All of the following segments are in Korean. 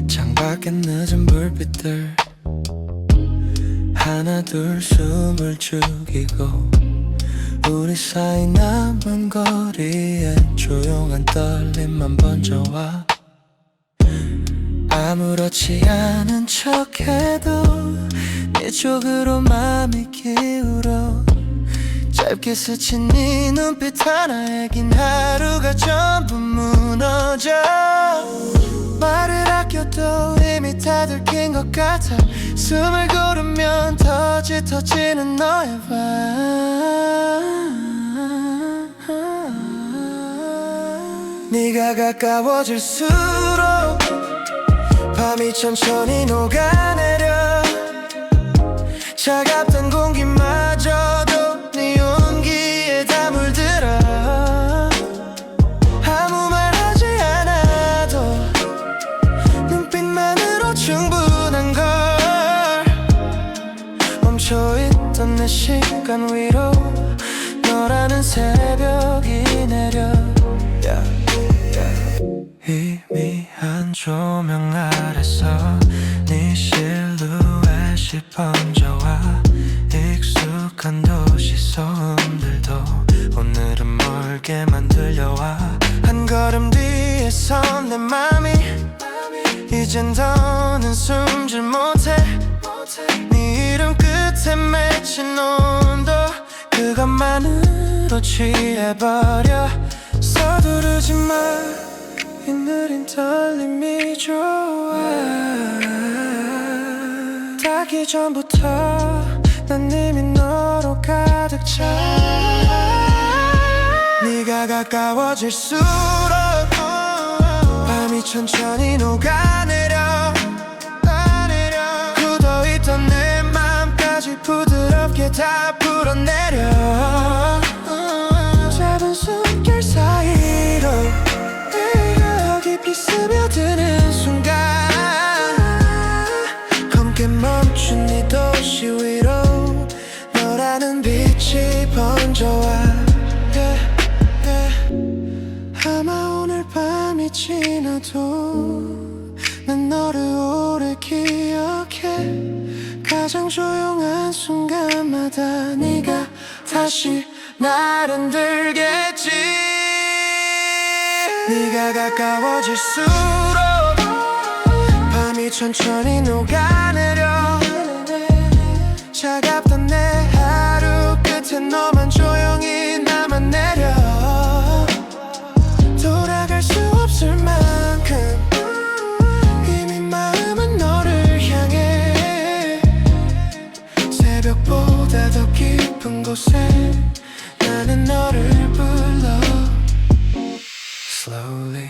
창밖에 늦은 불빛들 하나 둘 숨을 죽이고 우리 사이 남은 거리에 조용한 떨림만 번져와 아무렇지 않은 척해도 네 쪽으로 맘이 기울어 짧게 스친 네 눈빛 하나에긴 하루가 전부 무너져 말을 아껴도 이미 다 들킨 것 같아 숨을 고르면 더 짙어지는 너의 밤 네가 가까워질수록 밤이 천천히 녹아내려 차갑던 공기마저도 네 온기에 다 물들어 아무 말 하지 않아도 눈빛만으로 충분한 걸 멈춰있던 내 시간 위로 너라는 새벽이 내려 희미한 조명 아래서 네 실루엣이 번져와 익숙한 도시 소음들도 오늘은 멀게만 들려와 한 걸음 뒤에 선 내 맘이 이젠 더는 숨질 못해 네 이름 끝에 맺힌 온도 그것만으로 취해버려 서두르지 마 이 느린 떨림이 좋아 닿기 전부터 난 이미 너로 가득 차 네가 가까워질수록 밤이 천천히 녹아내려 굳어있던 내 맘까지 부드럽게 다 풀어내려 짧은 숨결 사이로 깊이 스며드는 순간 검게 멈춘 네 도시 위로 너라는 빛이 번져와 아마 오늘 밤이 지나도 난 너를 오래 기억해 가장 조용한 순간마다 네가 다시 날 흔들겠지 네가 가까워질수록 밤이 천천히 녹아내려 차갑던 내 하루 끝에 너만 조용히 남아 내려 돌아갈 수 없을 만큼 이미 마음은 너를 향해 새벽보다 더 깊은 곳에 나는 너를 불러 Slowly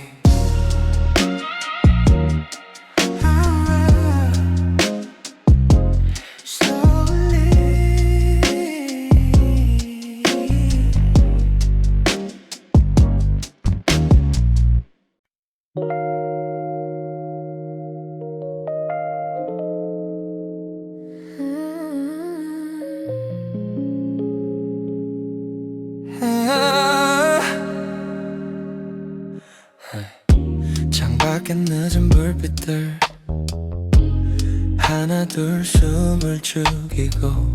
창밖에 늦은 불빛들 하나 둘 숨을 죽이고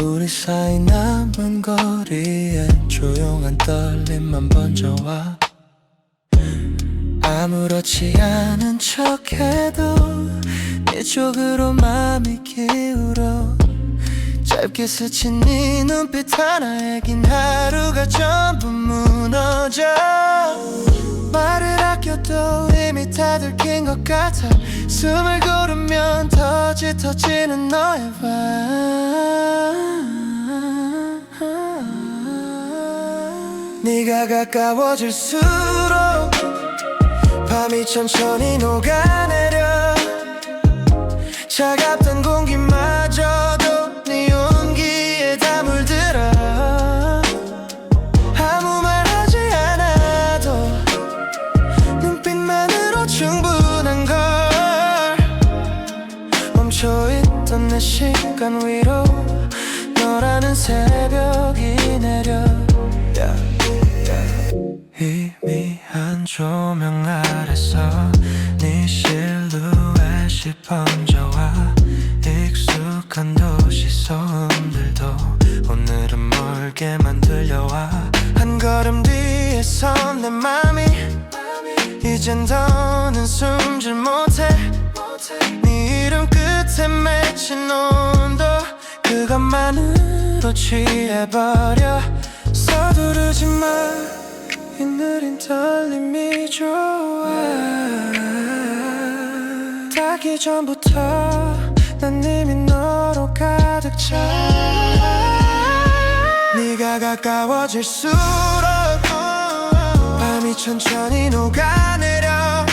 우리 사이 남은 거리에 조용한 떨림만 번져와 아무렇지 않은 척해도 네 쪽으로 맘이 기울어 짧게 스친 네 눈빛 하나에긴 하루가 전부 무너져 말을 아껴도 이미 다 들킨 것 같아 숨을 고르면 더 짙어지는 너의 밤 네가 가까워질수록 밤이 천천히 녹아내려 차갑던 공기마저도 네 온기에 다 물들어 아무 말 하지 않아도 눈빛만으로 충분한 걸 어느 시간 위로 너라는 새벽이 내려 희미한 조명 아래서 네 실루엣이 번져와 익숙한 도시 소음들도 오늘은 멀게만 들려와 한 걸음 뒤에 선 내 맘이 이젠 더는 숨질 못해 네 이름 끝에 맺힌 온도 그것만으로 취해버려 서두르지 마 이 느린 떨림이 좋아 닿기 전부터 난 이미 너로 가득 차 네가 가까워질수록 밤이 천천히 녹아내려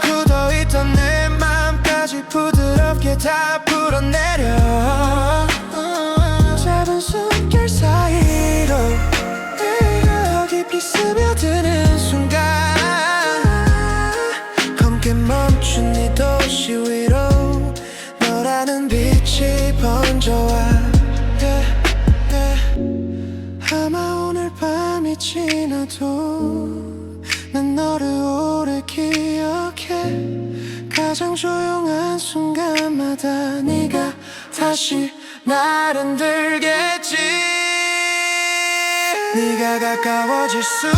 굳어있던 내 맘까지 부드럽게 다 풀어내려 짧은 숨결 사이로 내가 깊이 스며드는 순간 검게 멈춘 네 도시 위로 너라는 빛이 번져와 아마 오늘 밤이 지나도 난 너를 오래 기억해 가장 조용한 순간마다 네가 다시 날 흔들겠지 네가 가까워질수록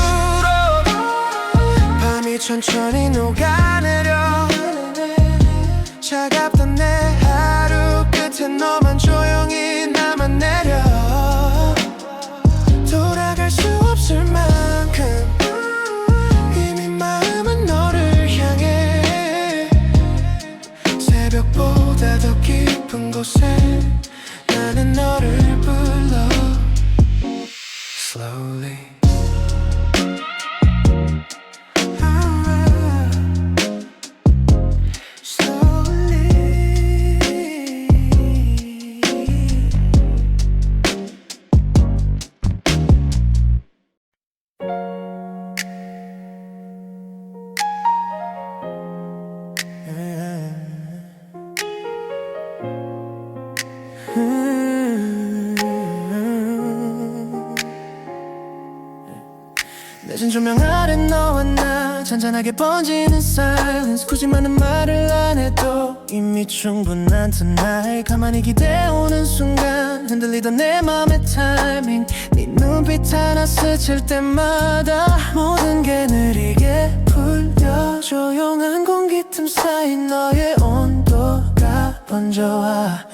밤이 천천히 녹아내려 차갑던 내 하루 끝에 너만 조용히 남아 내려 돌아갈 수 없을 만큼 이미 마음은 너를 향해 새벽보다 더 깊은 곳에 나는 너를 불러 Slowly 늦은 조명 아래 너와 나 잔잔하게 번지는 silence 굳이 많은 말을 안 해도 이미 충분한 tonight 가만히 기대오는 순간 흔들리던 내 맘의 타이밍 네 눈빛 하나 스칠 때마다 모든 게 느리게 풀려 조용한 공기 틈 사이 너의 온도가 번져와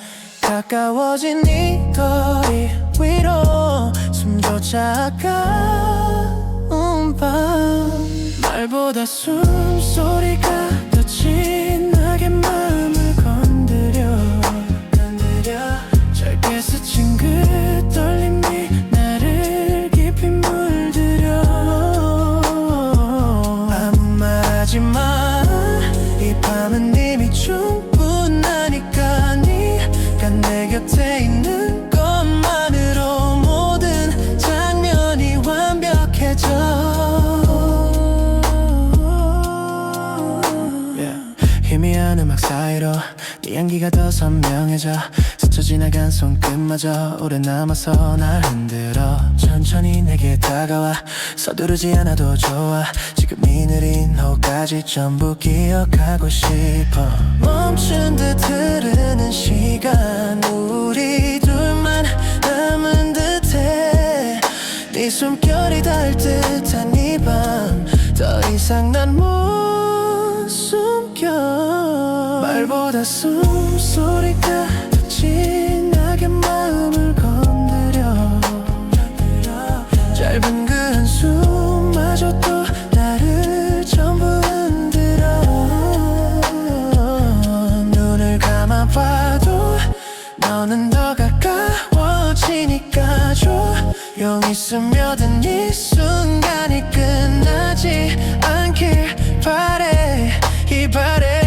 가까워진 이 거리 위로 숨조차 밤 말보다 숨소리가 더 진하게 마음을 건드려 짧게 스친 그 떨림이 나를 깊이 물들여 아무 말하지 마 이 밤은 이미 충분하니까 네가 내 곁에 있는 것만으로 모든 장면이 완벽해져 희미한 음악 사이로 네 향기가 더 선명해져 스쳐 지나간 손끝마저 오래 남아서 날 흔들어 천천히 내게 다가와 서두르지 않아도 좋아 지금 이 느린 호흡까지 전부 기억하고 싶어 멈춘 듯 흐르는 시간 우리 둘만 남은 듯해 네 숨결이 닿을 듯한 이 밤 더 이상 난 못 숨겨 말보다 숨소리가 더 진하게 마음을 건드려 짧은 그 한숨마저도 나를 전부 흔들어 눈을 감아봐도 너는 더 가까워지니까 조용히 스며든 이 순간이 끝나지 않길 바래 이 바래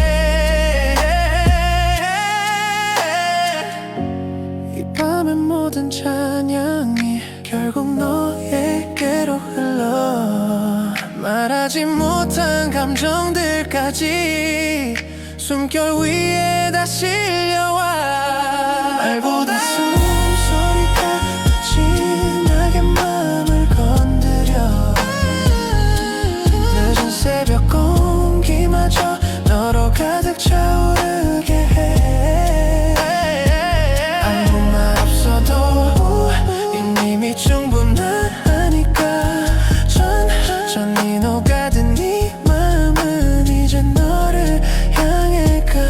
이 밤의 모든 찬양이 결국 너에게로 흘러 말하지 못한 감정들까지 숨결 위에다 실려와 말보다 숨소리가 더 진하게 맘을 건드려 늦은 새벽 공기마저 너로 가득 차오르게 해 아무 말 없어도 이미 충분하니까 천천히 녹아든 네 마음은 이제 너를 향해 가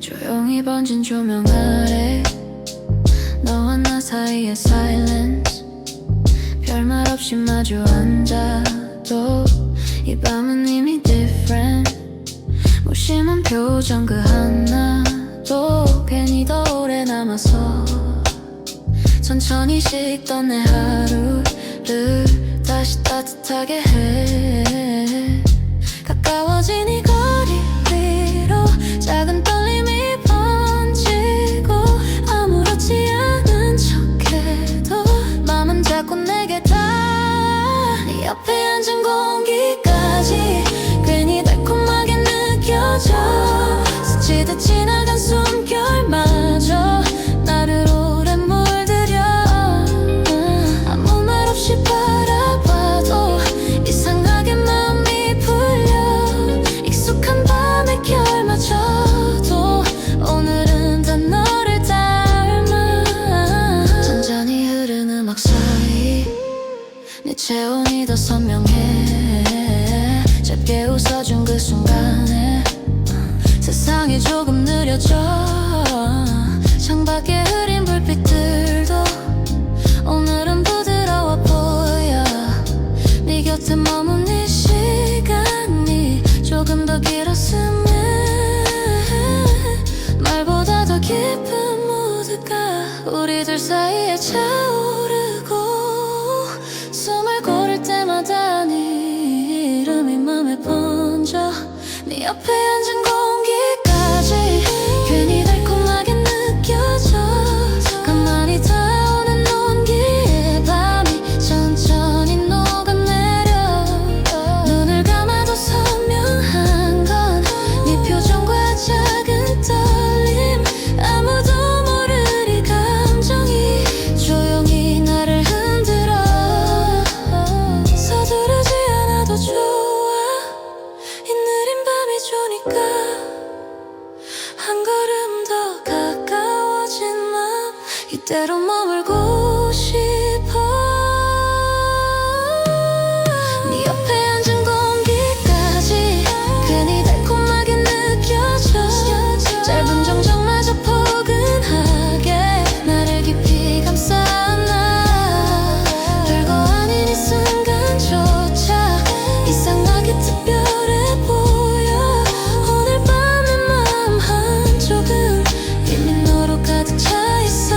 조용히 번진 조명 아래 너와 나 사이의 silence 별말 없이 마주 앉아도 이 밤은 이미 different 무심한 표정 그 하나도 괜히 더 오래 남아서 천천히 식던 내 하루를 다시 따뜻하게 해 가까워진 이 거리 위로 작은 떨림이 번지고 아무렇지 않은 척해도 맘은 자꾸 내게 닿아 네 옆에 앉은 공기까지 괜히 달콤하게 느껴져 스치듯 지나간 숨결마저 나를 오래 물들여 아무 말 없이 바라봐도 이상하게 마음이 풀려 익숙한 밤의 결마저도 오늘은 다 너를 닮아 잔잔히 흐르는 음악 사이 네 체온이 더 선명해 짧게 웃어준 그 순간에 세상이 조금 느려져 창밖에 흐린 불빛들도 오늘은 부드러워 보여 네 곁에 머문 이 시간이 조금 더 길었으면 말보다 더 깊은 무드가 우리들 사이에 차오르고 숨을 고를 때마다 네 이름이 맘에 번져 네 옆에 앉은 공기까지 괜히 달콤하게 느껴져 가만히 닿아오는 온기에 밤이 천천히 녹아내려 눈을 감아도 선명한 건 네 표정과 작은 떨림 아무도 모를 이 감정이 조용히 나를 흔들어 서두르지 않아도 좋아 이 느린 밤이 좋으니까 한 걸음 더 가까워진 맘 이대로 머물고 싶어 네 옆에 앉은 공기까지 괜히 달콤하게 느껴져 짧은 정적마저 포근하게 나를 깊이 감싸나 별거 아닌 이 순간조차 이상하게 특별해 보여 오늘 밤 내 마음 한쪽은 이미 너로 가득 차 있어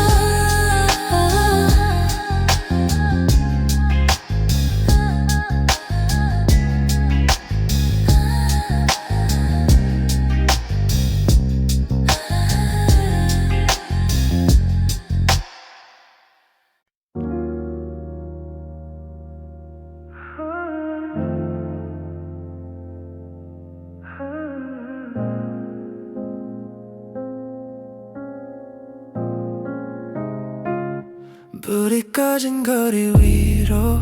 불이 꺼진 거리 위로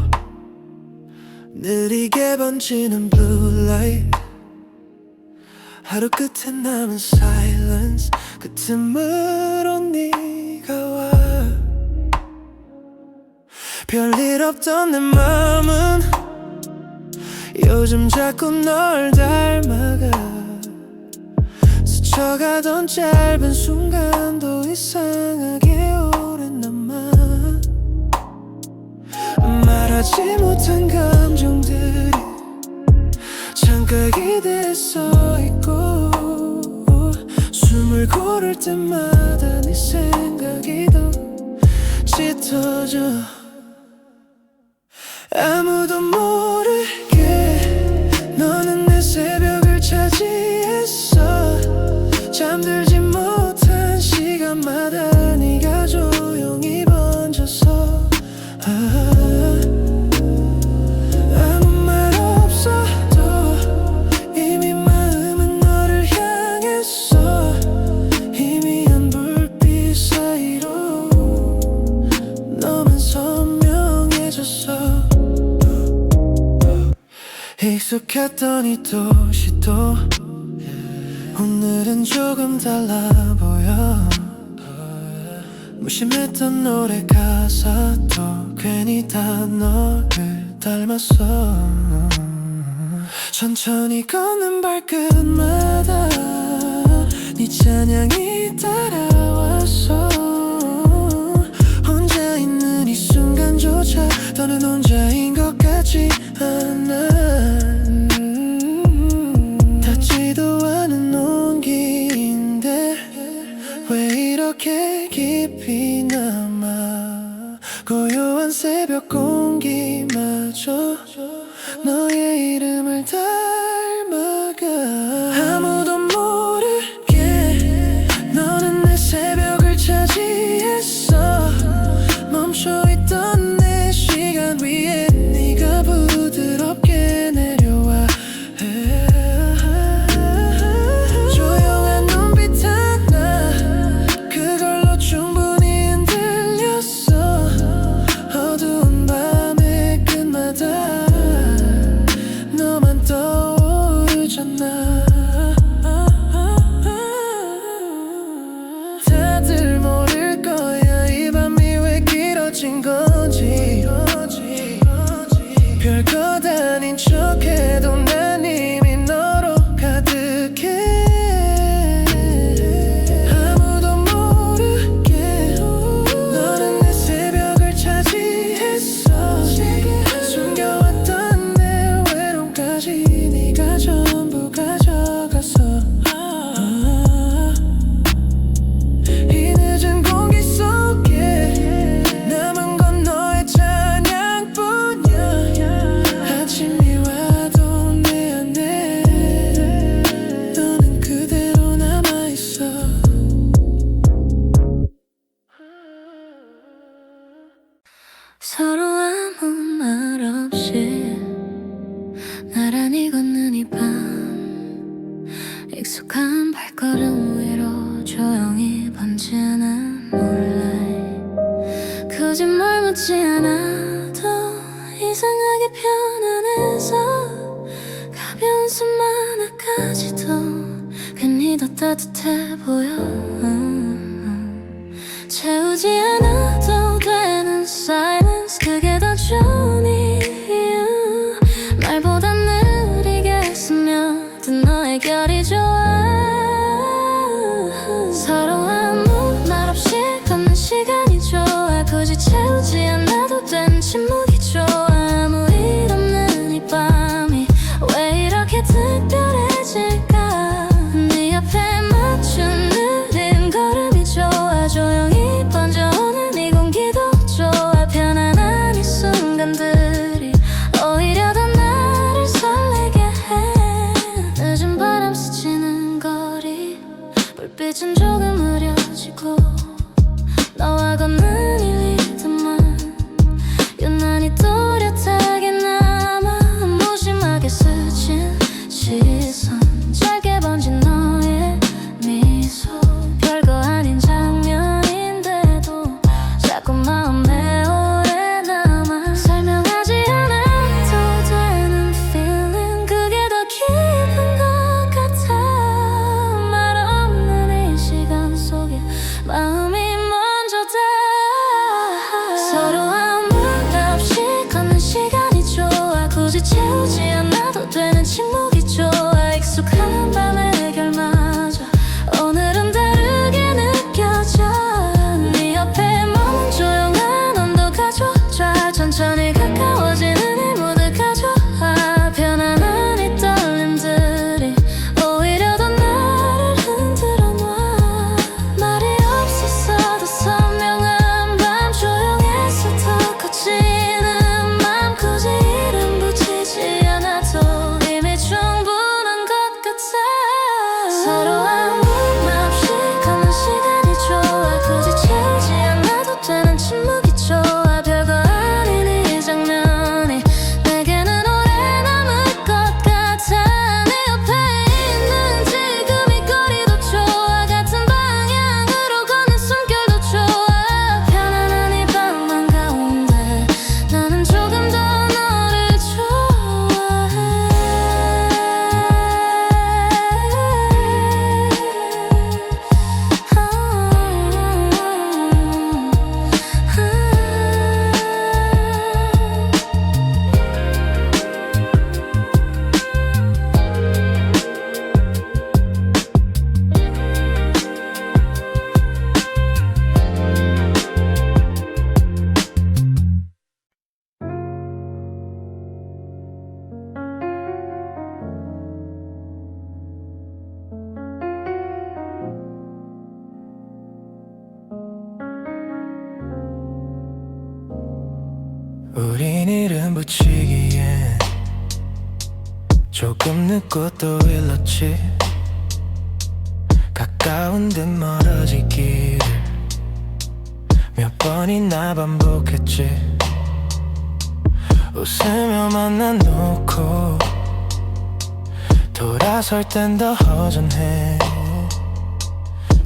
느리게 번지는 blue light 하루 끝에 남은 silence 그 틈으로 네가 와 별일 없던 내 맘은 요즘 자꾸 널 닮아가 스쳐가던 짧은 순간도 이상하게 오래 남아 말하지 못한 감정들이 창가 기대에 써있고 숨을 고를 때마다 네 생각이 더 짙어져 아무도 모를 익숙했던 이 도시도 오늘은 조금 달라 보여. 무심했던 노래 가사도 괜히 다 너를 닮았어. 천천히 걷는 발끝마다 네 찬양이 따라왔어. 혼자 있는 이 순간조차 더는 혼자인 것 같지 않아. 닿지도 않은 온기인데 왜 이렇게 깊이 남아. 고요한 새벽 공기마저 너의 이름을 닮아가. 아무도 모르게 너는 내 새벽을 차지했어. 멈춰있던 내 시간 위에 네가 부드럽게 내려와. 조용한 눈빛 하나 그걸로 충분히 흔들렸어. 어두운 밤의 끝마다 너만 떠오르잖아. 다들 모를 거야 이 밤이 왜 길어진 건지. 별거 아닌 척해도 난 이미 너로 가득해. 아무도 모르게 너는 내 새벽을 차지했어. 숨겨왔던 내 외로움까지 네가 전부 가져갔어. 이 늦은 공기 속에 남은 건 너의 찬양뿐이야. 아침이 와도 내 안에 너는 그대로 남아있어. 서로 아무 말 없이 나란히 걷는 이 밤, 익숙한 발걸음 위로 조용히 번지는 moonlight. 굳이 뭘 묻지 않아도 이상하게 편안해서 가벼운 숨만 하까지도 괜히 더 따뜻해 보여. 채우지 않아도 되는 silence, 그게 더 좋은 이유. 말보다 느리게 스며든 너의 결이 좋아. 서로 아무 말 없이 걷는 시간이 좋아. 굳이 채우지 않아도 되는 침묵이 좋아. 아무 일 없는 이 밤이 왜 이렇게 특별해질까. 네 앞에 맞춘 느린 걸음이 좋아. 조용히 번져오는 이 공기도 좋아. 편안한 이 순간들 이름 붙이기엔 조금 늦고 또 일렀지. 가까운 듯 멀어지기를 몇 번이나 반복했지. 웃으며 만나놓고 돌아설 땐 더 허전해.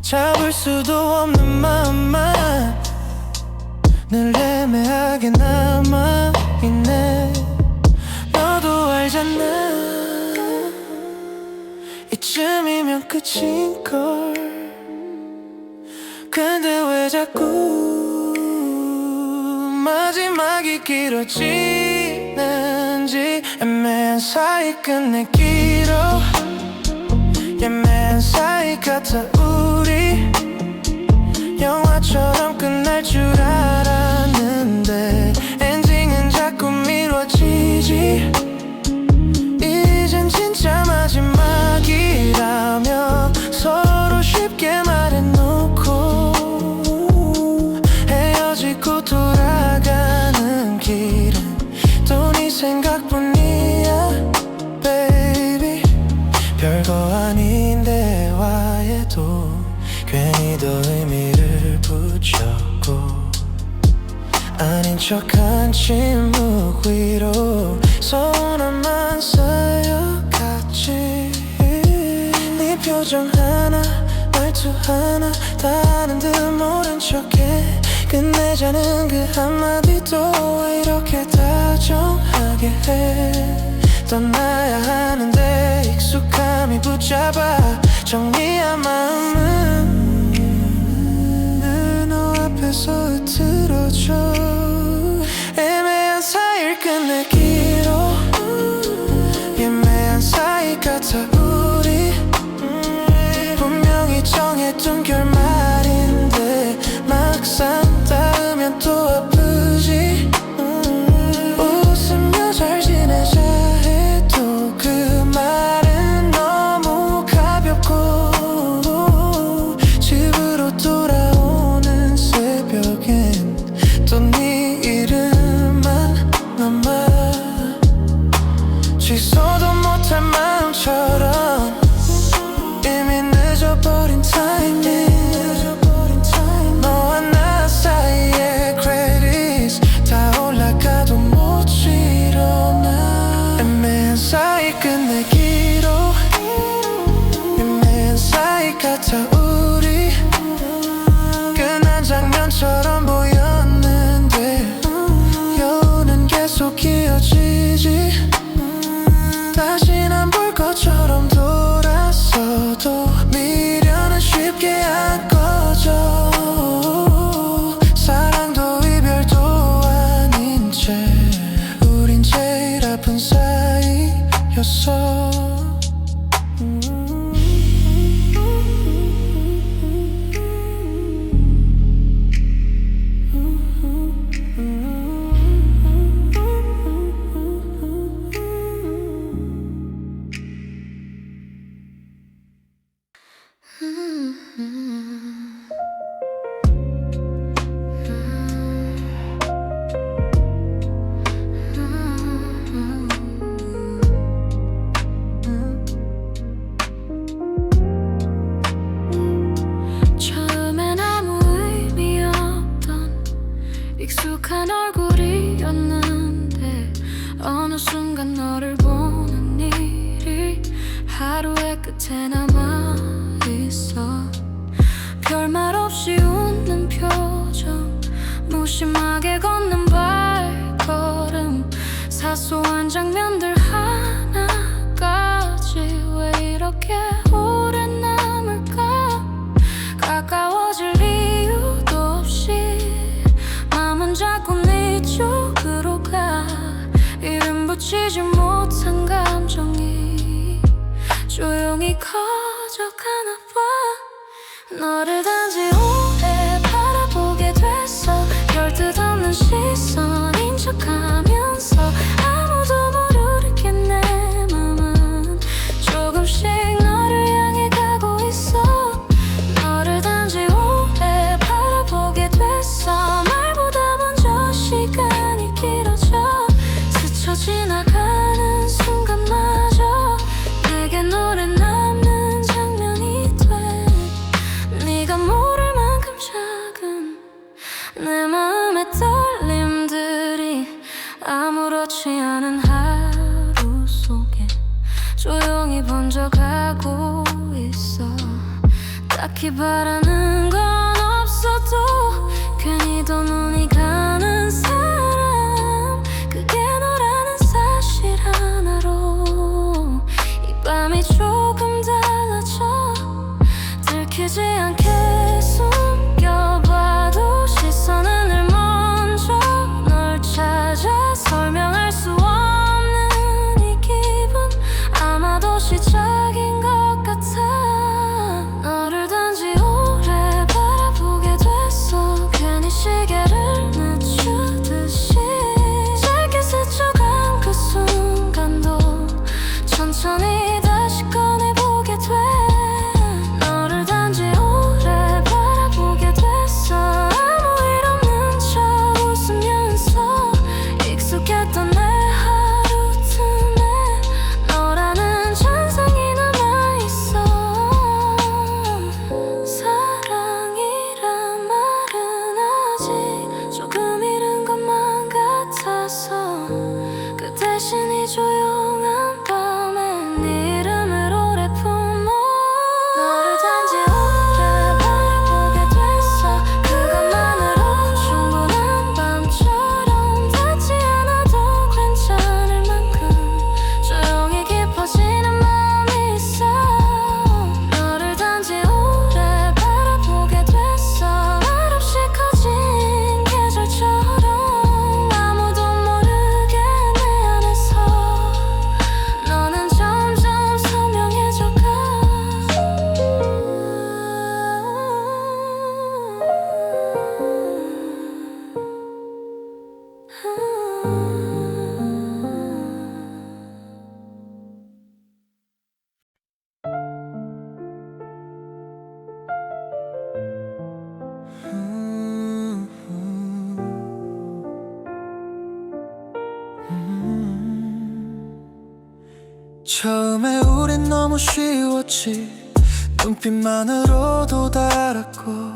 잡을 수도 없는 마음만 늘 애매하게 남아있네. 너도 알잖아, 이쯤이면 끝인걸. 근데 왜 자꾸 마지막이 길어지는지. 애매한 사이 끝내기로 예매한 사이 같아 우리. 영화처럼 끝날 줄 알았는데 엔딩은 자꾸 미뤄지지. 이젠 진짜 마지막이라며 서로 쉽게 말해놓고 헤어지고 돌아가는 길은 또 네 생각뿐이야 baby. 별거 아닌 대화에도 괜히 더 의미를 붙였고 아닌 척한 침묵 위로 서운함만 쌓여갔지. 네 표정 하나 말투 하나 다른 듯 모른 척해. 끝내자는 그 한마디도 왜 이렇게 다정하게 해. 떠나야 하는데 익숙함이 붙잡아 정리한 마음은 늘 너 앞에서 흐트러져. 애매한 사이를 끝내기로 예매한 사이 같아 우리. 분명히 정해둔 결말인데 막상 닿으면 또 아프지. 웃으며 잘 지내자 해도 그 말은 너무 가볍고 집으로 돌아오는 새벽엔 또 네 이름만 남아. 취소도 못할 마음처럼 이미 늦어버린 타이밍. 너와 나 사이의 credits 다 올라가도 못 일어나. 애매한 사이 끝내기로 애매한 사이 같아 우리. 끝난 장면처럼 보였는데 여운은 계속 이어지지. 다신 안 볼 것처럼 돌아서도 미련은 쉽게 안 꺼져. 사랑도 이별도 아닌 채 우린 제일 아픈 사이였어. 처음엔 아무 의미 없던 익숙한 얼굴이었는데 어느 순간 너를 보는 일이 하루의 끝에 남아있어. 별말 없이 웃는 표정 무심하게 걷는 발걸음 사소한 장면들 하나까지 왜 이렇게 오래 남을까. 가까워질 이유도 없이 마음은 자꾸 네 쪽으로 가. 이름 붙이지 못한 감정이 조용히 커져가나 봐. 너를 단지 오래 바라보게 됐어. 별 뜻 없는 시선인 척하면서 아무도 모르게 내 맘은 조금씩 너를 향해 가고 있어. 너를 단지 오래 바라보게 됐어. 말보다 먼저 시간이 길어져. 아무렇지 않은 하루 속에 조용히 번져가고 있어. 딱히 바라는 건 없어도 괜히 더 눈이 가는 사람, 그게 너라는 사실 하나로 이 밤이 조금 달라져. 들키지 않게 숨겨봐도 시선은 늘 먼저 널 찾아. 설명할 수 없는 이 기분 아마도 시작인 것 같아. 너를 단지 오래 바라보게 됐어. 괜히 시계를 늦추듯이 짧게 스쳐간 그 순간도 천천히 다시 꺼내보게 돼. 너를 단지 오래 바라보게 됐어. 아무 일 없는 척 웃으면서 익숙했던 내 하루 틈에 너라는 잔상이 남아있어. 사랑이란 말은 아직 조금 잃은 것만 같아서 그 대신 이 조용한 밤에 네 이름을 오래 품어. 너를 단지 오래 바라보게 됐어. 그것만으로 충분한 밤처럼 닿지 않아도 괜찮을 만큼 조용히 깊어지는 마음이 있어. 너를 단지 오래 바라보게 됐어. 말없이 커진 계절처럼 아무도 모르게 내 안에서 너는 점점 선명해져가. 처음에 우린 너무 쉬웠지. 눈빛만으로도 달았고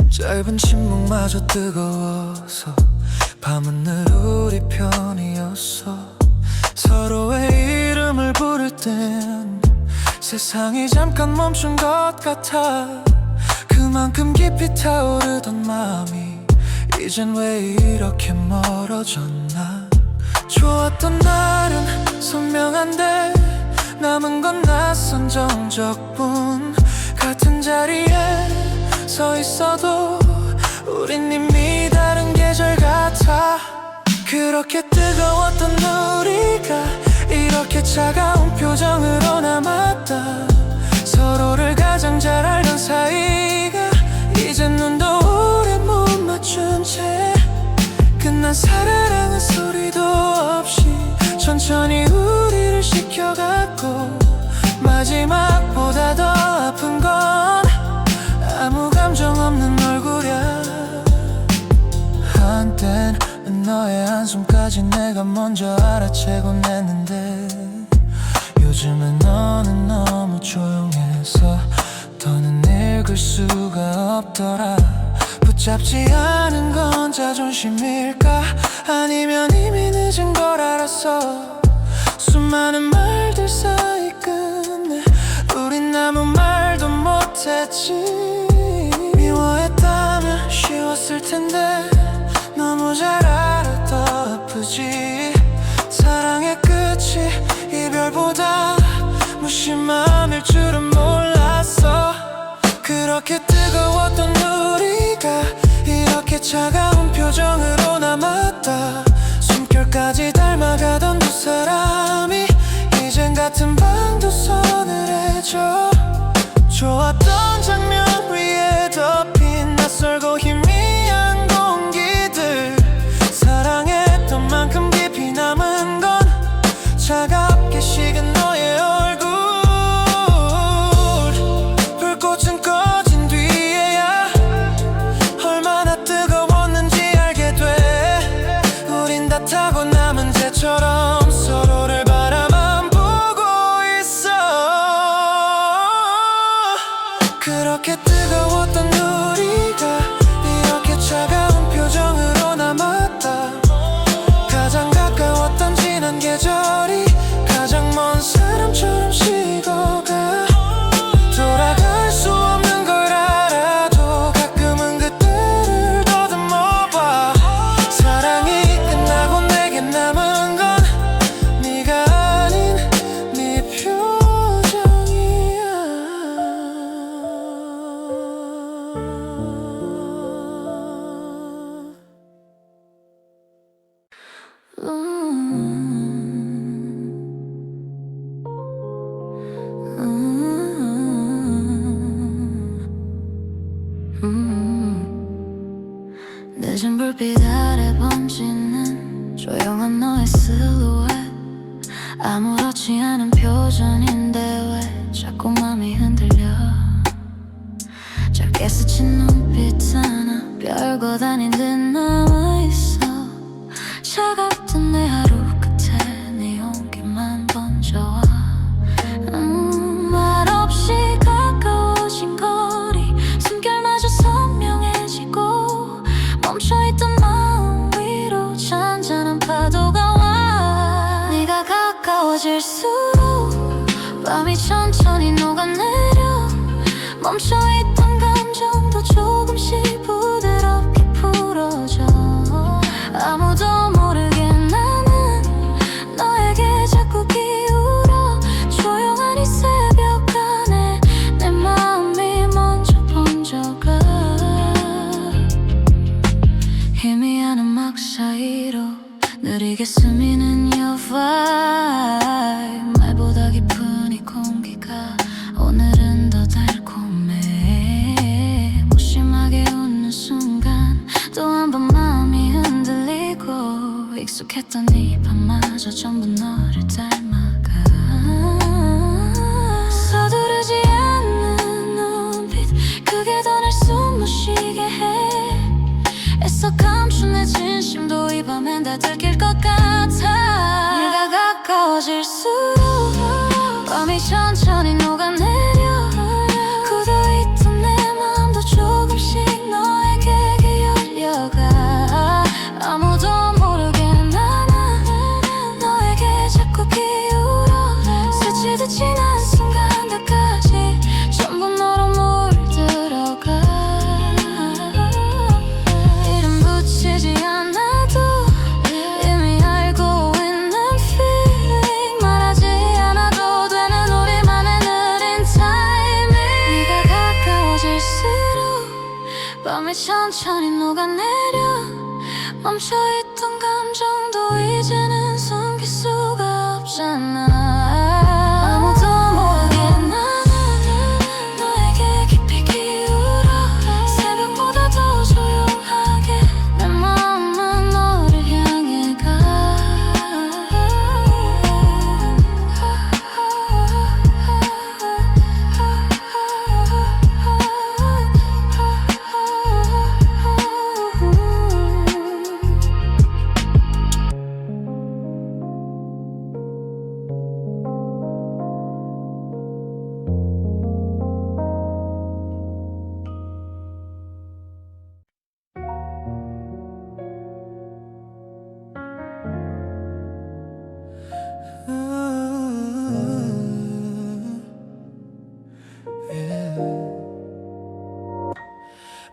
짧은 침묵마저 뜨거워서 밤은 늘 우리 편이었어. 서로의 이름을 부를 땐 세상이 잠깐 멈춘 것 같아. 그만큼 깊이 타오르던 마음이 이젠 왜 이렇게 멀어졌나. 좋았던 날은 선명한데 남은 건 낯선 정적뿐. 같은 자리에 서 있어도 우린 이미 다른 계절 같아. 그렇게 뜨거웠던 우리가 이렇게 차가운 표정으로 남았다. 서로를 가장 잘 알던 사이가 이젠 눈도 오래 못 맞춘 채 끝난 사랑은 소리도 없이 천천히 우리를 시켜갔고 마지막보다 더 아픈 건 아무 감정 없는 얼굴이야. 한땐 너의 한숨까지 내가 먼저 알아채곤 했는데 요즘은 너는 너무 조용해서 더는 읽을 수가 없더라. 붙잡지 않은 건 자존심일까 아니면 이미 늦은 걸 알았어. 수많은 말들 사이 끝내 우린 아무 말도 못했지. 미워했다면 쉬웠을 텐데 너무 잘 알아 더 아프지. 사랑의 끝이 이별보다 무심함일 줄은 몰랐어. 그렇게 뜨거웠던 우리가 이렇게 차가운 표정으로 남았다. 숨결까지 닮아가던 두 사람이 이젠 같은 방도 서늘해져. 좋았던 장면 위에 덮인 낯설고 희미한 공기들. 사랑했던 만큼 깊이 남은 건 차갑게 식은 너의 얼굴. 불꽃은 꺼진 뒤에야 얼마나 뜨거웠는지 알게 돼. 우린 다 타고 남은 재처럼 서로를 바라만 보고 있어. 그렇게 뜨거웠던 우리가 이렇게 차가운 표정으로 남았다. 가장 가까워 너의 실루엣 아무렇지 않은 표정인데 왜 자꾸 맘이 흔들려 짧게 스친 눈빛 하나 별것 아닌 듯 남아있어 차갑던 내 하루 끝에 네 온기만 번져와 말없이 가까워진 거리 숨결마저 선명해지고 멈춰있던 마음 위로 잔잔한 파도가 와 네가 가까워질수록 밤이 천천히 녹아내려 멈춰있던 감정도 조금씩 부드럽게 풀어져 아무도 모르게 나는 너에게 자꾸 기울어 조용한 이 새벽 안에 내 마음이 먼저 번져가 희미한 음악 사이로 느리게 스미는 your vibe 말보다 깊은 이 공기가 오늘은 더 달콤해 무심하게 웃는 순간 또 한 번 마음이 흔들리고 익숙했던 이 밤마저 전부 너를 닮아가 서두르지 않는 눈빛 그게 더 날 숨못 쉬게 해 애써 감춘 내 진심도 이 밤엔 다 들킬 것 같아 네가 가까워질수록 밤이 천천히 녹아내려 굳어있던 내 마음도 조금씩 너에게 열려가 아무도 모르게 나는 너에게 자꾸 기울어 스치듯 지난 순간들까지 전부 너로 물들어가 이름 붙이지 않아도 이미 알고 있는 feeling 말하지 않아도 되는 우리만의 느린 타이밍 네가 가까워질수록 밤이 천천히 녹아내려 멈춰있던 감정도 이제는 숨길 수가 없잖아 아무도 모르게 나는 너에게 깊이 기울어 새벽보다 더 조용하게 내 마음은 너를 향해 가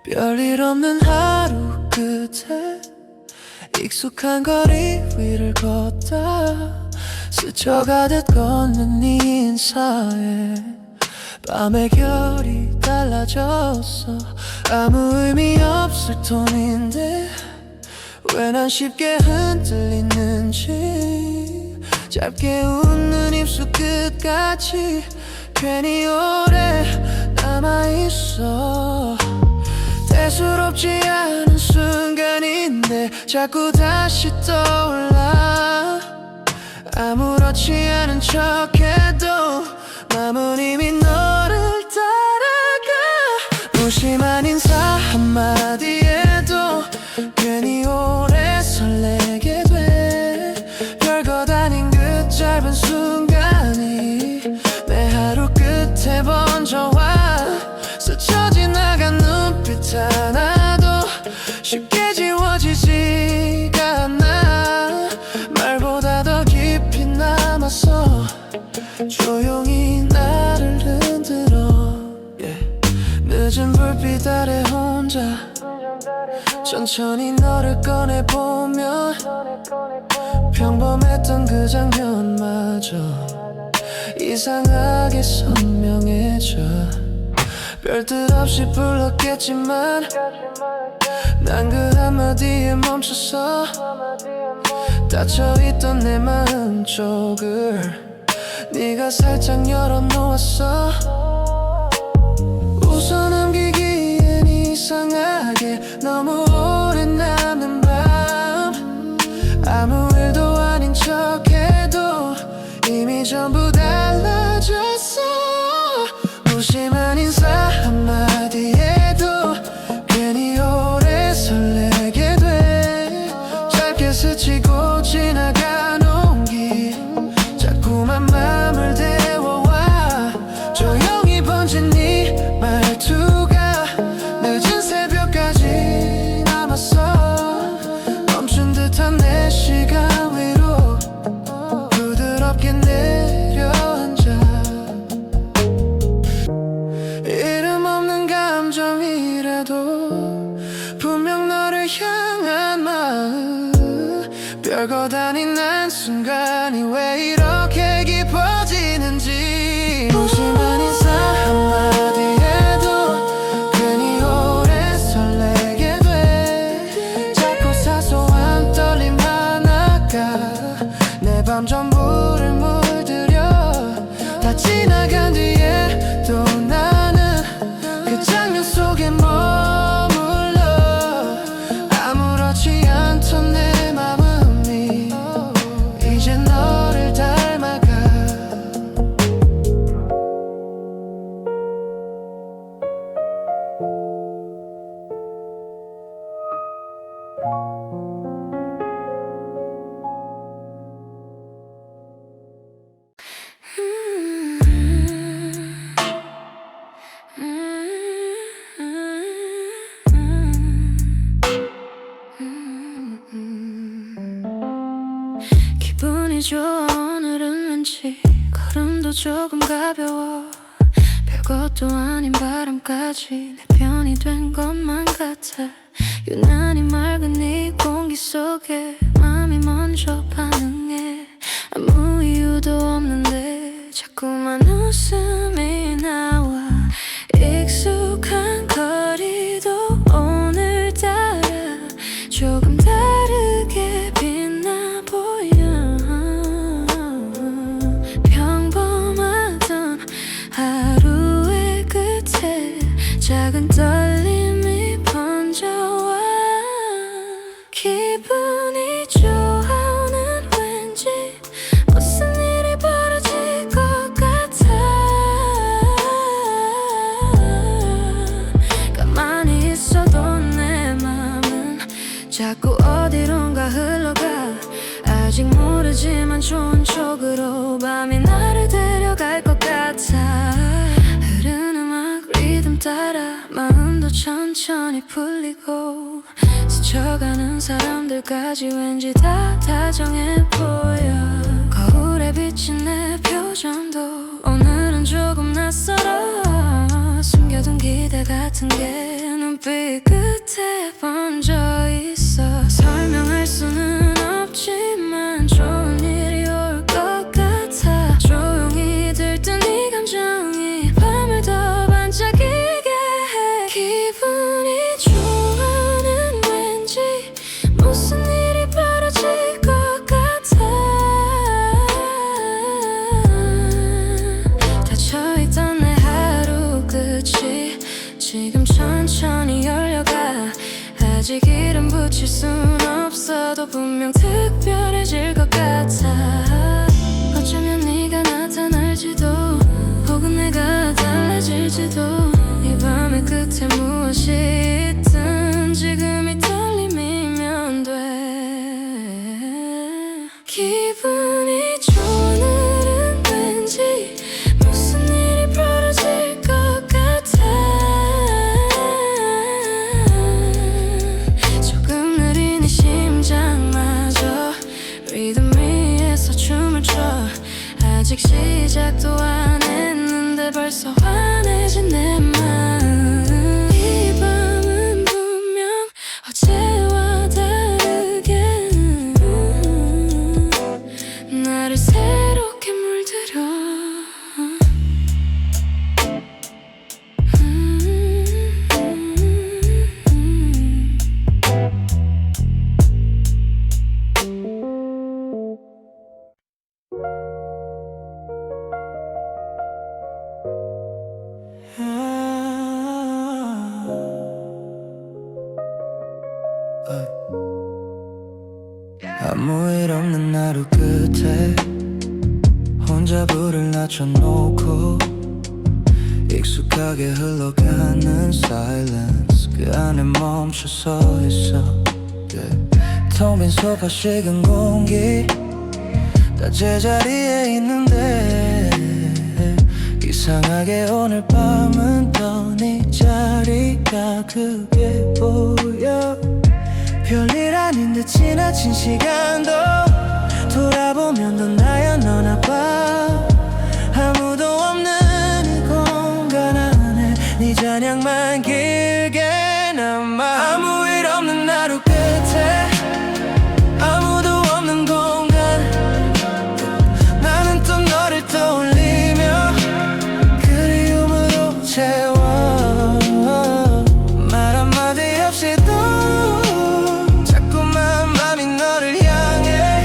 별일 없는 하루 끝에 익숙한 거리 위를 걷다 스쳐가듯 걷는 네 인사에 밤의 결이 달라졌어 아무 의미 없을 톤인데 왜 난 쉽게 흔들리는지 짧게 웃는 입술 끝까지 괜히 오래 남아있어 대수롭지 않은 순간인데 자꾸 다시 떠올라 아무렇지 않은 척해도 맘은 이미 너를 따라가 무심한 인사 한마디에도 괜히 오래 설레게 돼 별것 아닌 그 짧은 순간이 내 하루 끝에 번져와 스쳐 지나간 눈빛 하나도 쉽게 지워지지가 않아 말보다 더 깊이 남아서 조용히 나를 흔들어 늦은 불빛 아래 혼자 천천히 너를 꺼내보면 평범했던 그 장면마저 이상하게 선명해져 별뜻 없이 불렀겠지만 난 그 한마디에 멈춰서 닫혀있던 내 마음 쪽을 네가 살짝 열어놓았어 웃어넘기기엔 이상하게 너무 오래 남는 밤 아무 일도 안 전부 달라졌어. 무심한 인사 한마디에도 괜히 오래 설레게 돼. 짧게 스치고 지나간 온기 자꾸만 맘을 데워와. 조용히 번진 네 말투가 늦은 새벽까지 남았어. 멈춘 듯한 내 시간 위로 부드럽게 내려앉아. 이름 없는 감정이라도 분명 너를 향한 마음. 별것 아닌 난 순간이 왜 이렇게 깊어지는지. 무심한 인사 한마디에도 괜히 오래 설레게 돼. 자꾸 사소한 떨림 하나가 내 밤 전부를 물들여. 다 지나간 뒤에 또 나는 그 장면 속에 머물러. 아무렇지 않던 내 마음이 이제 너를 닮아가. 기분이 좋아 오늘은 왠지 걸음도 조금 가벼워. 별것도 아닌 바람까지 내 편이 된 것만 같아. 유난히 맑은 이 공기 속에 마음이 먼저 반응해. 아무 이유도 없는데 자꾸만 웃음이 나와. 익숙한 거리도 오늘따라 조금 다르게 빛나 보여. 평범하던 하루의 끝에 작은 떨림이 번져와. 기분이 좋아 오늘 왠지 무슨 일이 벌어질 것 같아. 가만히 있어도 내 맘은 자꾸 어디론가 흘러가. 아직 모르지만 좋은 쪽으로 밤이 나를 데려갈 것 같아. 흐르는 음악 리듬 따라 마음도 천천히 풀리고. 스쳐가는 사람들까지 왠지 다 다정해 보여. 거울에 비친 내 표정도 오늘은 조금 낯설어. 숨겨둔 기대 같은 게 눈빛 끝에 번져 있어. 설명할 수는 없지만 좋은 일이 올 것 같아. 조용히 들뜬 이 감정이 밤을 더 반짝이게 해. 기분이 좋아는 왠지 무슨 일이 벌어질 것 같아. 닫혀있던 내 하루 끝이 지금 천천히 열려가. 아직 이름 붙일 순 없어도 분명 특별해질 것 같아. 어쩌면 네가 나타날지도 혹은 내가 달라질지도. 이 밤의 끝에 무엇이 있든 지금 이 떨림이면 돼. 기분이 좋은 오늘은 왠지 무슨 일이 벌어질 것 같아. 조금 느린 이 심장마저 리듬 위에서 춤을 춰. 아직 시작도 안 했는데 벌써 환해진 내 마음. 이 밤은 분명 어제와 다르게 나를 새롭게 물들여. 아무 일 없는 하루 끝에 혼자 불을 낮춰놓고 익숙하게 흘러가는 silence 그 안에 멈춰서 있어 텅 빈 소파 식은 공기 다 제자리에 있는데 이상하게 오늘 밤은 더 네 자리가 그게 보여 별일 아닌 듯 지나친 시간도 돌아보면 넌 나야 너나 봐 아무도 없는 이 공간 안에 네 잔향만 길게 남아 아무 일 없는 하루 끝에 아무도 없는 공간 나는 또 너를 떠올리며 그리움으로 채워 말 한마디 없이도 자꾸만 맘이 너를 향해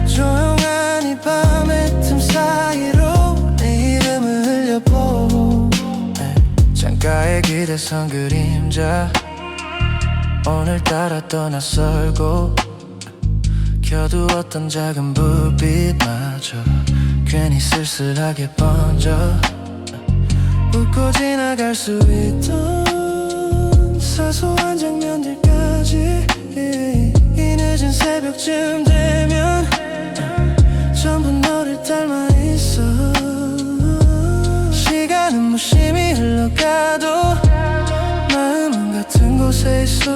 조용한 이 밤의 틈 사이로 내 이름을 흘려보고 창가에 기대선 그림자 오늘따라 또 낯설고 켜두었던 작은 불빛마저 괜히 쓸쓸하게 번져 웃고 지나갈 수 있던 사소한 장면들까지 이 늦은 새벽쯤 되면 전부 너를 닮아 있어 시간은 무심히 흘러가도 마음은 같은 곳에 있어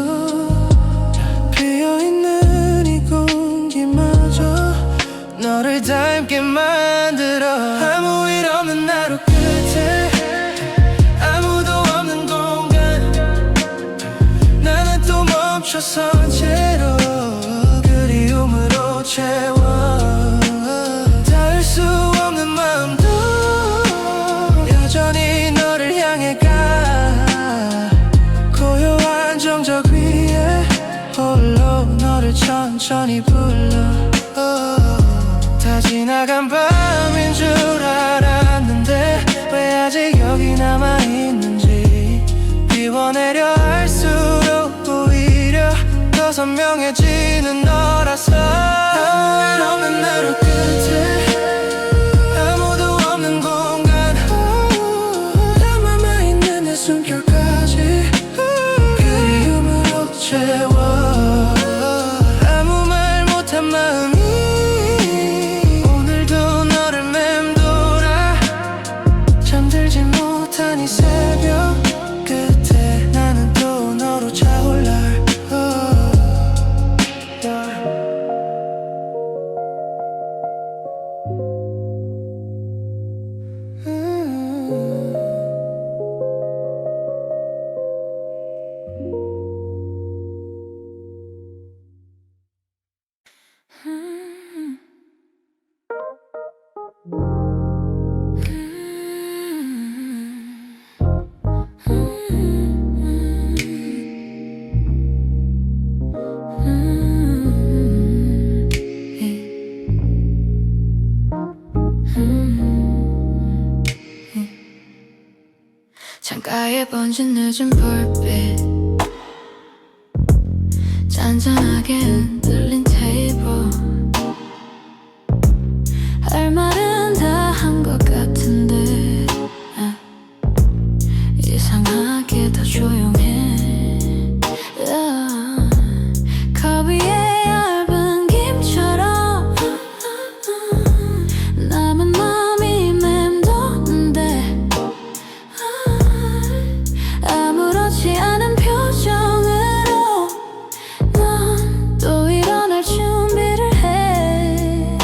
비어있는 이 공기마저 너를 닮게 만들어 아무 일 없는 하루 끝에 아무도 없는 공간 나는 또 멈춰선 채로 그리움으로 채워 닿을 수 없는 마음도 여전히 너를 향해 가 고요한 정적 위에 홀로 너를 천천히 불러 다 지나간 밤인 줄 알았는데 왜 아직 여기 남아있는지 비워내려 할수록 오히려 더 선명해지는 너라서 아무 일 없는 하루 끝에 아무도 없는 공간 남아만 있는 내 숨결까지 그리움으로 채워 아무 말 못한 마음이 오늘도 너를 맴돌아 잠들지 못한 이 새벽 끝에 나는 또 너로 차올라 창가에 번진 늦은 불빛 잔잔하게 흔들린 테이블 할 말은 다 한 것 같은데 이상하게 더 조용해 컵 위에 얇은 김처럼 남은 맘이 맴도는데 아무렇지 않은 표정으로 넌 또 일어날 준비를 해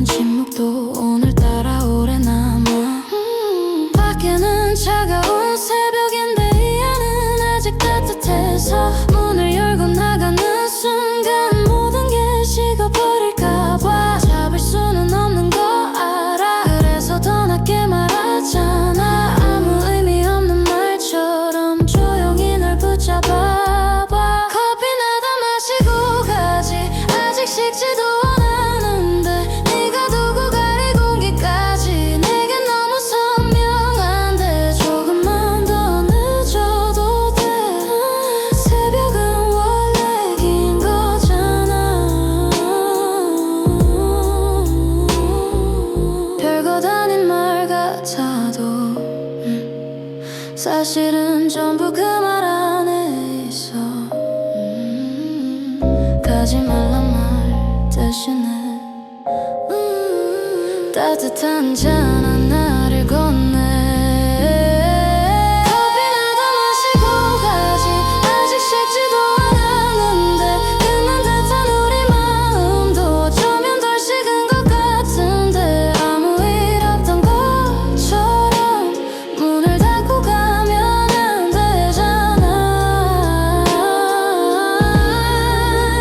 짧은 침묵도 오늘따라 오래 남아 밖에는 차가운 새벽인데 이 안은 아직 따뜻해서 문을 열고 나가는 순간 모든 게 식어버릴까봐 잡을 수는 없는 거 알아. 그래서 더 낮게 말하잖아. 아무 의미 없는 말처럼 조용히 널 붙잡아봐. 커피나 더 마시고 가지. 아직 식지도 않았는데 네가 두고 갈 이 공기까지 내겐 너무 선명한데 조금만 더 늦어도 돼. 새벽은 원래 긴 거잖아. 별것 아닌 말 같아도 사실은 전부 그 말 안에 있어. 가지 말란 말 대신에 따뜻한 잔 하나를 건네. 커피나 더 마시고 가지. 아직 식지도 않았는데 끝난 듯한 우리 마음도 어쩌면 덜 식은 것 같은데 아무 일 없던 것처럼 문을 닫고 가면 안 되잖아.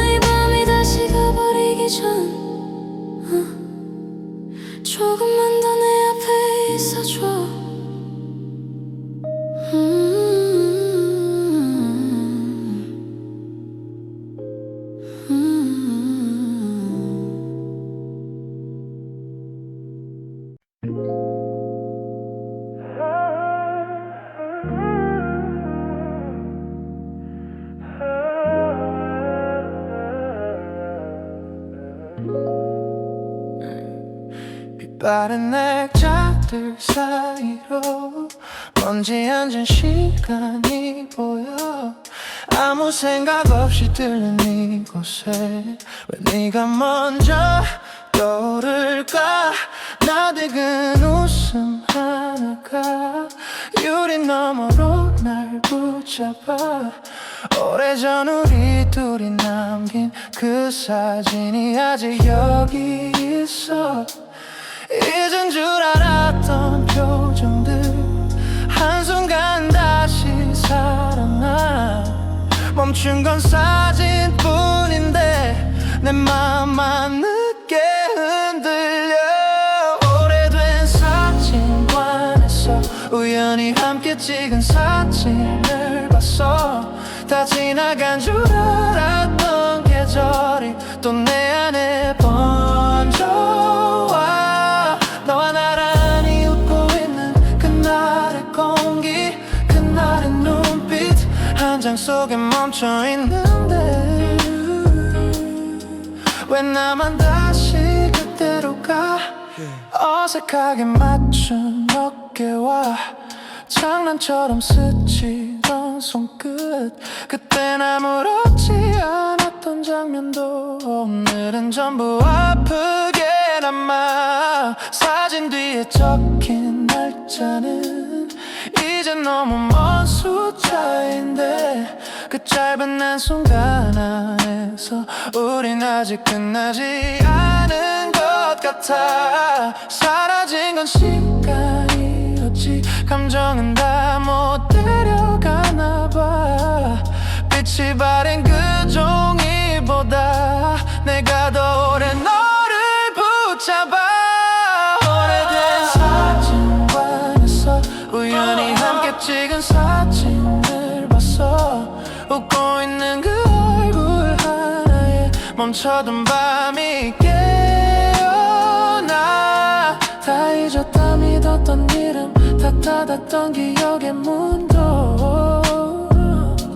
이 밤이 다 식어버리기 전 조금만 더 내 앞에 있어줘. 빛바랜 액자들 사이로 먼지 앉은 시간이 보여. 아무 생각 없이 들른 이곳에 왜 네가 먼저 떠오를까. 나득은 웃음 하나가 유리 너머로 날 붙잡아. 오래전 우리 둘이 남긴 그 사진이 아직 여기 있어. 잊은 줄 알았던 표정들 한순간 다시 살아나. 멈춘 건 사진뿐인데 내 맘만 늦게 흔들려. 오래된 사진관에서 우연히 함께 찍은 사진을 봤어. 다 지나간 줄 알았던 계절이 또 내 안에 번져와. 너와 나란히 웃고 있는 그날의 공기, 그날의 눈빛 한 장 속에 멈춰 있는데 왜 나만 다시 그때로 가. 어색하게 맞춘 어깨와 장난처럼 스치던 손끝. 그땐 아무렇지 않았던 장면도 오늘은 전부 아프게 남아. 사진 뒤에 적힌 날짜는 이제 너무 먼 숫자인데 그 짧은 한순간 안에서 우린 아직 끝나지 않은 것 같아. 사라진 건 시간이었지. 감정은 다 못 데려가나 봐. 빛이 바랜 그 종이보다 내가 더 오래 너를 붙잡아. 오래된 사진관에서 우연히 함께 찍은 사진을 봤어. 웃고 있는 그 얼굴 하나에 멈춰둔 밤이 깨어나. 다 잊었다 믿었던 이름 다 닫았던 기억의 문도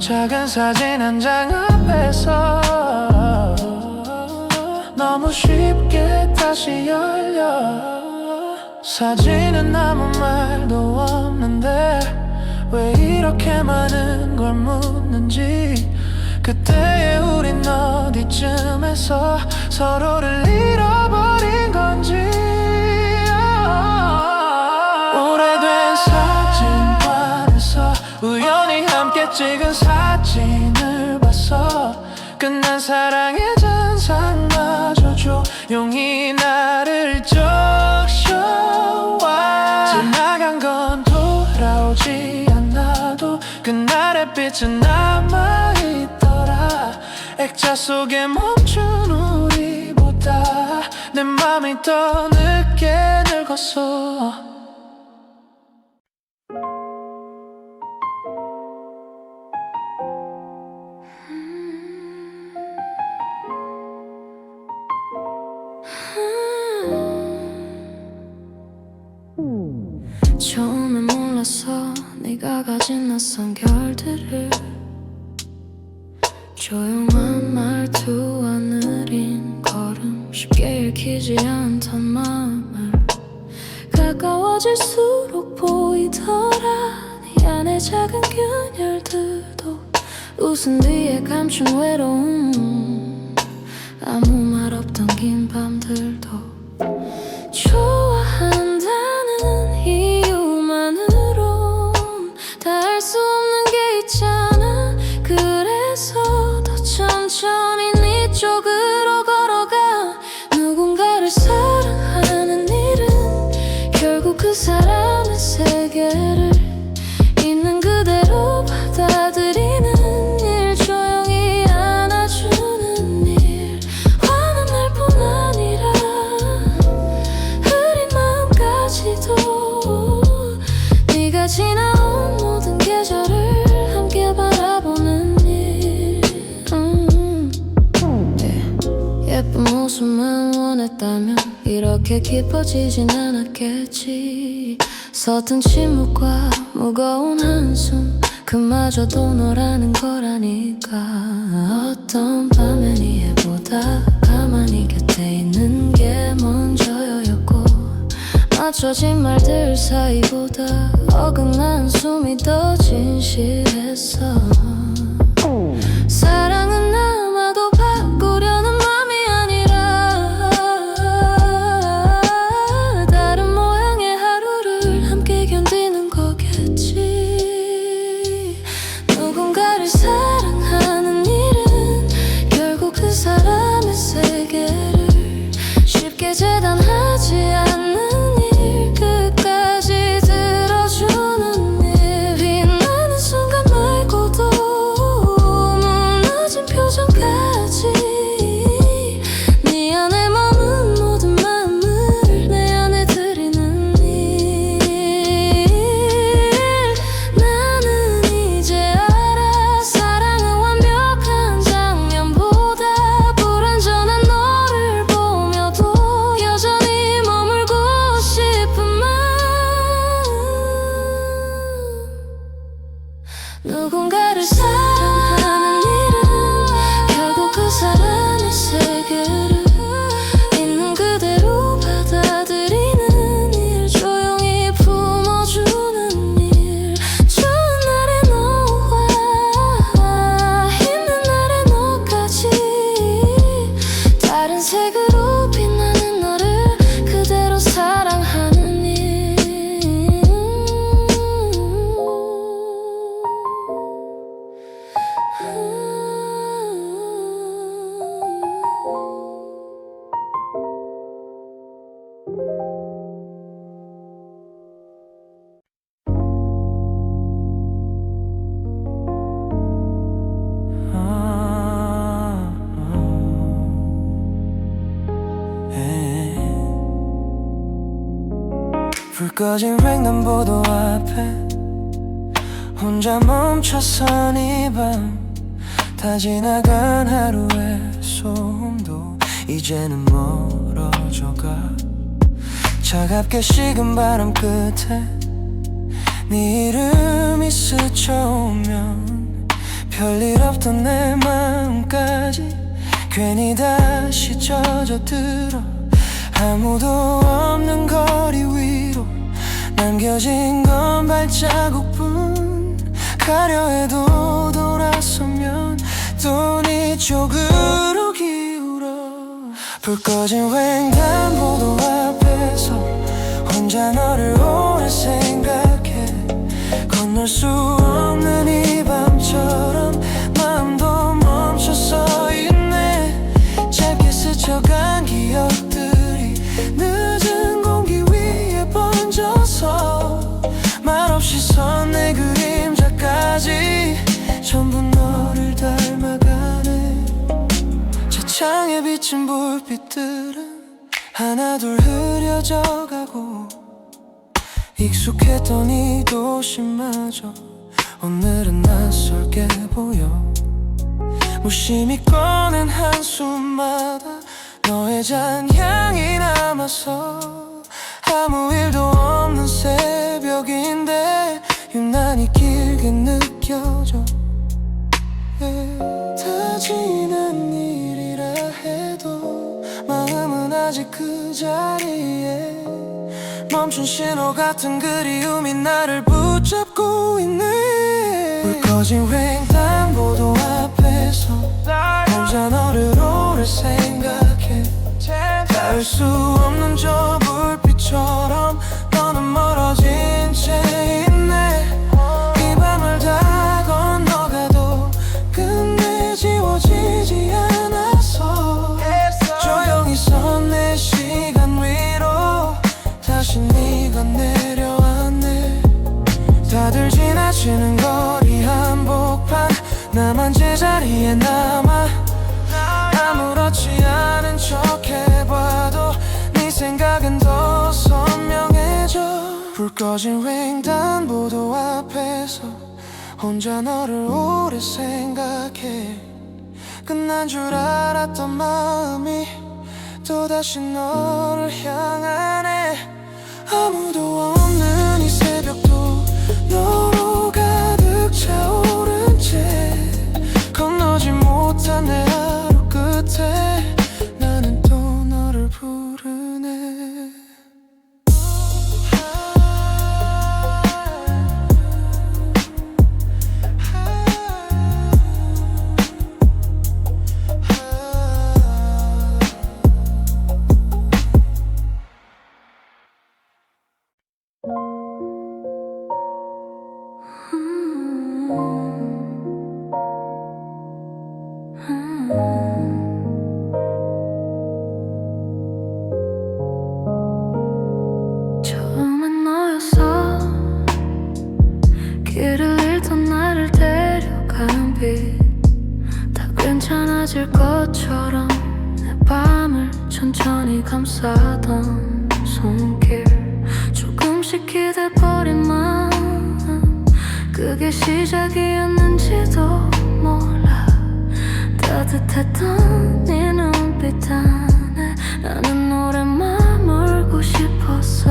작은 사진 한 장 앞에서 너무 쉽게 다시 열려. 사진은 아무 말도 없는데 왜 이렇게 많은 걸 묻는지. 그때의 우린 어디쯤에서 서로를 잃어버린 건지. 오래된 사진관에서 우연히 함께 찍은 사진을 봤어. 끝난 사랑의 잔상마저 조용히 나를 살짝 남아있더라. 액자 속에 멈춘 우리보다 내 맘이 더 늦게 늙었어. 처음엔 몰랐어 네가 가진 낯선 결들을. 조용한 말투와 느린 걸음 쉽게 읽히지 않던 마음을 가까워질수록 보이더라. 네 안에 작은 균열들도 웃은 뒤에 감춘 외로움, 아무 말 없던 긴 밤들도 좋아한다는 이유만으론 다 알 수 없는 게 있잖아. 그래서 더 천천히 네 쪽으로 걸어가. 누군가를 사랑하는 일은 결국 그 사람의 세계를 있는 그대로 받아들이는 일, 조용히 안아주는 일. 화난 날뿐 아니라 흐린 마음까지도 네가 지나온 모든 계절을 함께 바라보는 일. 예쁜 모습만 원했다면 이렇게 깊어지진 않았겠지. 서툰 침묵과 무거운 한숨, 그마저도 너라는 거라니까. 어떤 밤엔 이해보다 가만히 곁에 있는 게 먼저였고, 맞춰진 말들 사이보다 어긋난 숨이 더 진실했어. 사랑은 아마도 바꾸려는 맘이 아니라 다른 모양의 하루를 함께 견디는 거겠지. 누군가를 사랑하는 일은 결국 그 사람의 세계를 쉽게 재단하지 않는 일, 끝까지 들어주는 일. 빛나는 순간 말고도 무너진 표정까지 네 안에 머문 모든 마음을 내 안에 들이는 일. 나는 이제 알아. 사랑은 완벽한 장면보다 불완전한 너를 보며도 여전히 머물고 싶은 마음. 누군가를 사랑하는 일은 결국 그 사람의 세계를 있는 그대로 받아들이는 일, 조용히 품어주는 일. 좋은 날의 너와 힘든 날의 너까지 다른 색으로 빛나는 너를 그대로 사랑하는 일. 불 꺼진 횡단보도 앞에 혼자 멈춰선 이 밤, 다 지나간 하루의 소음도 이제는 멀어져가. 차갑게 식은 바람 끝에 네 이름이 스쳐오면 별일 없던 내 마음까지 괜히 다시 젖어들어. 아무도 없는 거리 위로 남겨진 건 발자국뿐. 가려 해도 돌아서면 또 네 쪽으로 기울어. 불 꺼진 횡단보도 앞에서 혼자 너를 오래 생각해. 건널 수 없는 이 밤처럼 마음도 멈춰서 있네. 짧게 스쳐간 기억들이 늦은 공기 위에 번져서 말없이 선 내 그림자까지 비친 불빛들은 하나둘 흐려져 가고 익숙했던 이 도시마저 오늘은 낯설게 보여. 무심히 꺼낸 한숨마다 너의 잔향이 남아서 아무 일도 없는 새벽인데 유난히 길게 느껴져. 다 지난 일이라 해도 마음은 아직 그 자리에 멈춘 신호 같은 그리움이 나를 붙잡고 있네. 불 꺼진 횡단보도 앞에서 혼자 너를 오래 생각해. 닿을 수 없는 저 불빛처럼 너는 멀어진 채 있네. 이 밤을 다 건너가도 끝내 지워지지 않아서 조용히 선 내 시간 위로 다시 네가 내려왔네. 다들 지나치는 거리 한복판 나만 제자리에 남아 아무렇지 않은 척 해봐도 네 생각은 더 선명해져. 불 꺼진 횡단보도 앞에서 혼자 너를 오래 생각해. 끝난 줄 알았던 마음이 또다시 너를 향하네. 아무도 없는 이 새벽도 너로 가득 차오른 채 건너지 못한 내 하루 끝에 나는 또 너를 부르네. 처음엔 너였어. 길을 잃던 나를 데려간 빛. 다 괜찮아질 것처럼 내 밤을 천천히 감싸던 손길. 조금씩 기대버린 마음 그게 시작이었는지도 몰라. 따뜻했던 네 눈빛 안에 나는 오랜만 울고 싶었어.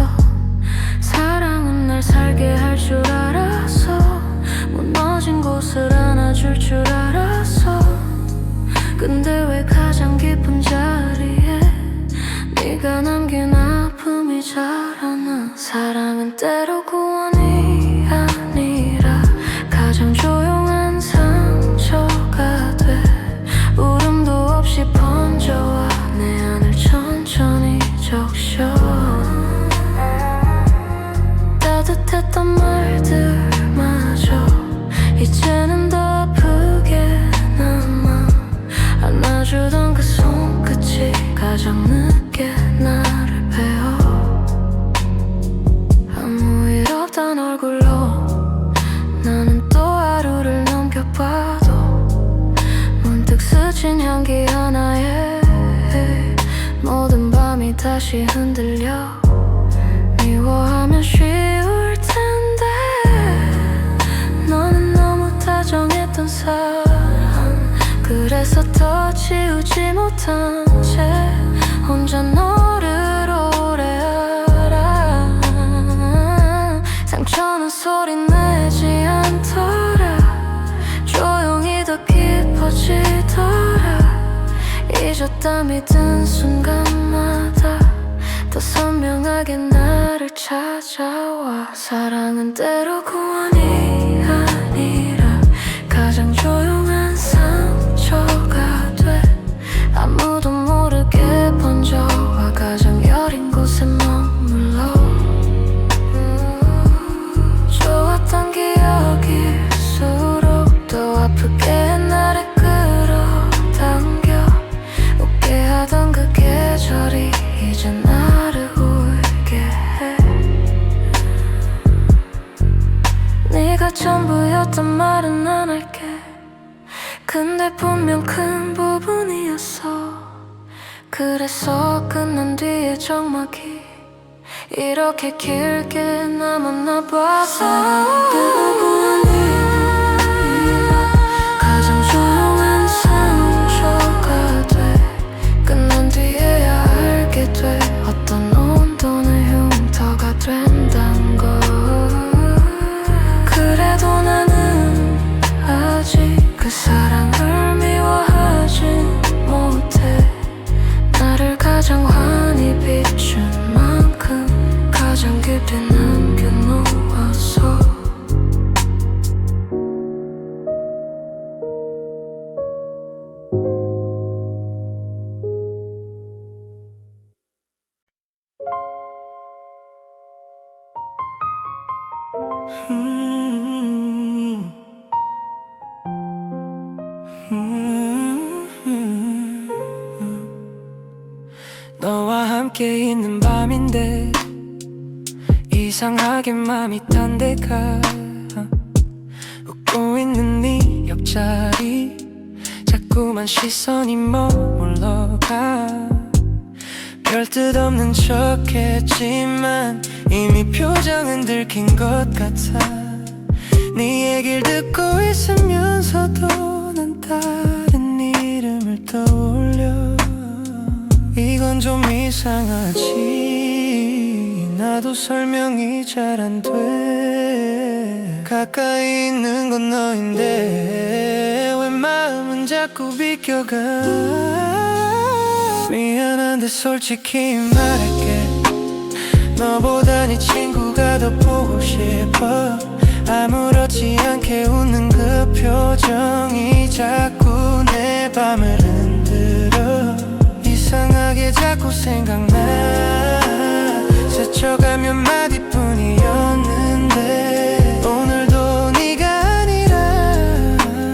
사랑은 날 살게 할 줄 알았어. 무너진 곳을 안아줄 줄 알았어. 근데 왜 가장 깊은 자리에 네가 남긴 아픔이 자라나. 사랑은 때로 구원이 아니라 가장 조용한 상처가 돼. 울음도 없이 번져와 내 안을 천천히 적셔. 따뜻했던 말들마저 이제는 더 아프게 남아. 안아주던 그 손끝이 가장 늦게 나를 베어. 아무 일 없던 얼굴로 나는 또 하루를 넘겨봐도 문득 스친 향기 하나에 모든 밤이 다시 흔들려. 미워하면 쉬울 텐데 너는 너무 다정했던 사람. 그래서 더 지우지 못한 채 혼자 너를 오래 알아. 상처는 소리 내지 않더라. 조용히 더 깊어지더라. 잊었다 믿은 순간마다 더 선명하게 나를 찾아와. 사랑은 때로 구원이 아니라 가장 조용한 상처가 돼. 아무도 모르게 번져와 가장 여린 곳에 머물러. 좋았던 기억일수록 더 아프게 나를 끌어당겨. 웃게 하던 그 계절이 이제 나를 울게 해. 네가 전부였단 말은 안 할게. 근데 분명 큰 부분이었어. 그래서 끝난 뒤에 적막이 이렇게 길게 남았나 봐. 사랑하고 가장 조용한 상처가 돼. 끝난 뒤에야 알게 돼. 어떤 온도는 흉터가 된단 걸. 그래도 나는 아직 그 사랑을 미워하진 못해. 나를 가장 환히 비춘 만큼 가장 깊이 남겨놓아서. 너와 함께 있는 밤인데 이상하게 맘이 딴 데가. 웃고 있는 네 옆자리 자꾸만 시선이 머물러 가. 별 뜻 없는 척 했지만 이미 표정은 들킨 것 같아. 네 얘길 듣고 있으면서도 난 다른 이름을 떠올려. 이건 좀 이상하지. 나도 설명이 잘 안 돼. 가까이 있는 건 너인데 왜 마음은 자꾸 비껴가. 미안한데 솔직히 말할게. 너보다 네 친구가 더 보고 싶어. 아무렇지 않게 웃는 그 표정이 자꾸 내 밤을 흔들어. 이상하게 자꾸 생각나. 스쳐가면 마디뿐이었는데 오늘도 네가 아니라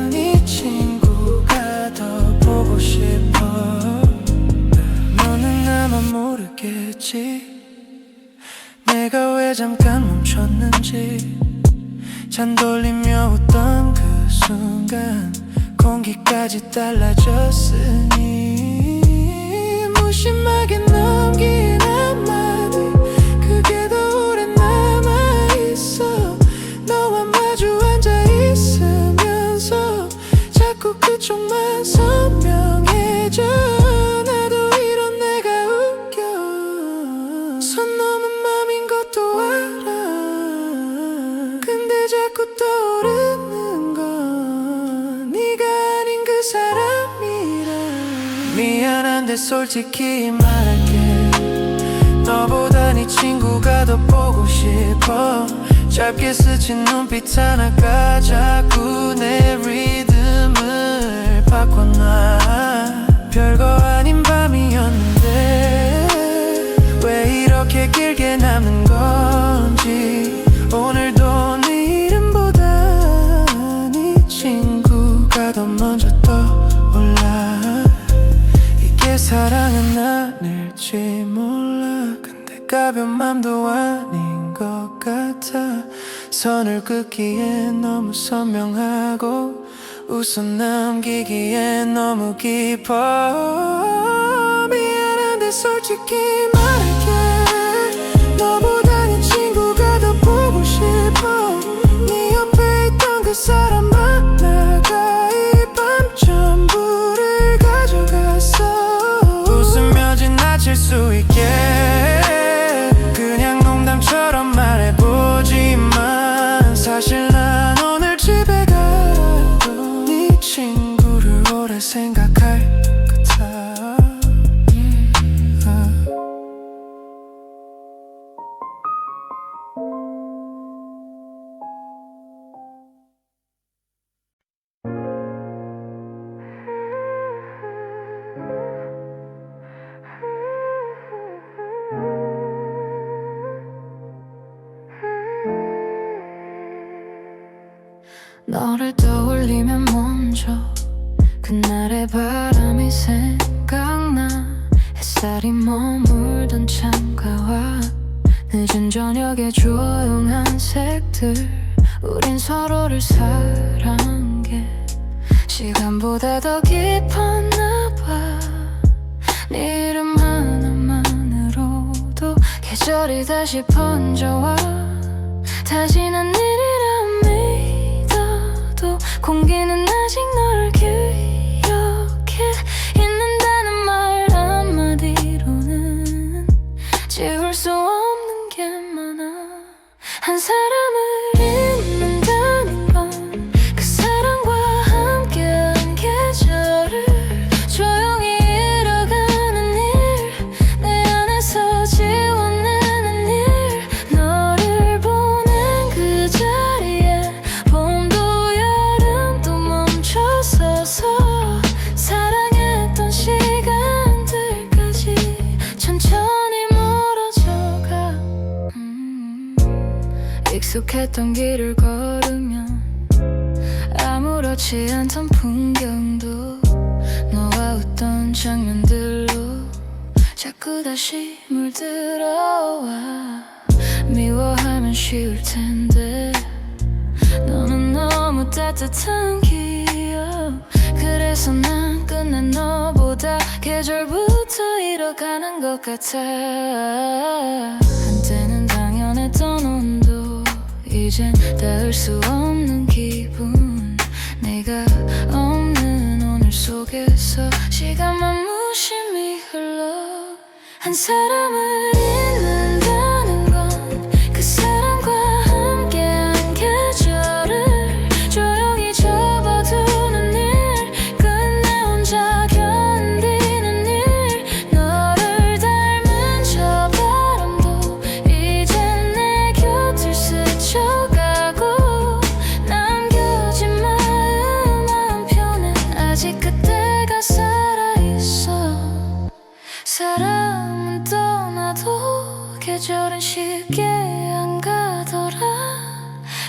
네 친구가 더 보고 싶어. 너는 나만 모르겠지. 내가 왜 잠깐 멈췄는지. 잔 돌리며 웃던 그 순간 공기까지 달라졌으니 무심하게 넘긴 한마디 그게 더 오래 남아있어. 너와 마주 앉아있으면서 자꾸 그쪽만 선명해져. 나도 이런 내가 웃겨. 선 넘은 맘인 것도 알아. 근데 자꾸 떠오르는 건 네가 아닌 그 사람이라. 미안한데 솔직히 말할게. 너보다 네 친구가 더 보고 싶어. 짧게 스친 눈빛 하나가 자꾸 내 리듬을 바꿔놔. 별거 아닌 밤이었는데 왜 이렇게 길게 남는 건지. 오늘도 네 이름보다 네 친구가 더 먼저 떠올라. 이게 사랑은 아닐지 몰라. 근데 가벼운 맘도 아닌 것 같아. 선을 긋기엔 너무 선명하고 웃어 남기기엔 너무 깊어. 미안한데 솔직히 말할게. 너보다 네 친구가 더 보고 싶어. 네 옆에 있던 그 사람 만나가 이 밤 전부를 가져갔어. 웃으며 지나칠 수 있게 그냥 농담처럼 말해보지만 사실 난 오늘 집에 가도 네 친구를 오래 생각할 것 같아. 너를 떠올리면 먼저 그날의 바람이 생각나. 햇살이 머물던 창가와 늦은 저녁의 조용한 색들. 우린 서로를 사랑한 게 시간보다 더 깊었나 봐. 네 이름 하나만으로도 계절이 다시 번져와 다시 난 일이라 믿어도 공기는 아직 너를 기억해 있는다는 말 한마디로는 지울 수 없는 게 많아 한 사람을 잊는다는 건 그 사람과 함께한 계절을 조용히 잃어가는 일 내 안에서 지워내는 일 너를 보낸 그 자리에 봄도 여름도 멈춰서서 사랑했던 시간들까지 천천히 멀어져가 익숙했던 길을 걸으면 아무렇지 않던 풍경도 너와 웃던 장면들로 자꾸 다시 물들어와 미워하면 쉬울 텐데 너는 너무 따뜻한 기억 그래서 난 끝낸 너보다 계절부터 잃어가는 것 같아 한때는 당연했던 온도 이젠 닿을 수 없는 기분 내가 없는 오늘 속에서 시간만 무심히 흘러 한 사람을 잊는다는 건 그 사람과 함께한 계절을 조용히 접어두는 일 끝내 혼자 견디는 일 너를 닮은 저 바람도 이젠 내 곁을 스쳐가고 남겨진 마음 한편에 아직 그때가 살아있어 사람은 떠나도 계절은 쉽게 안 가더라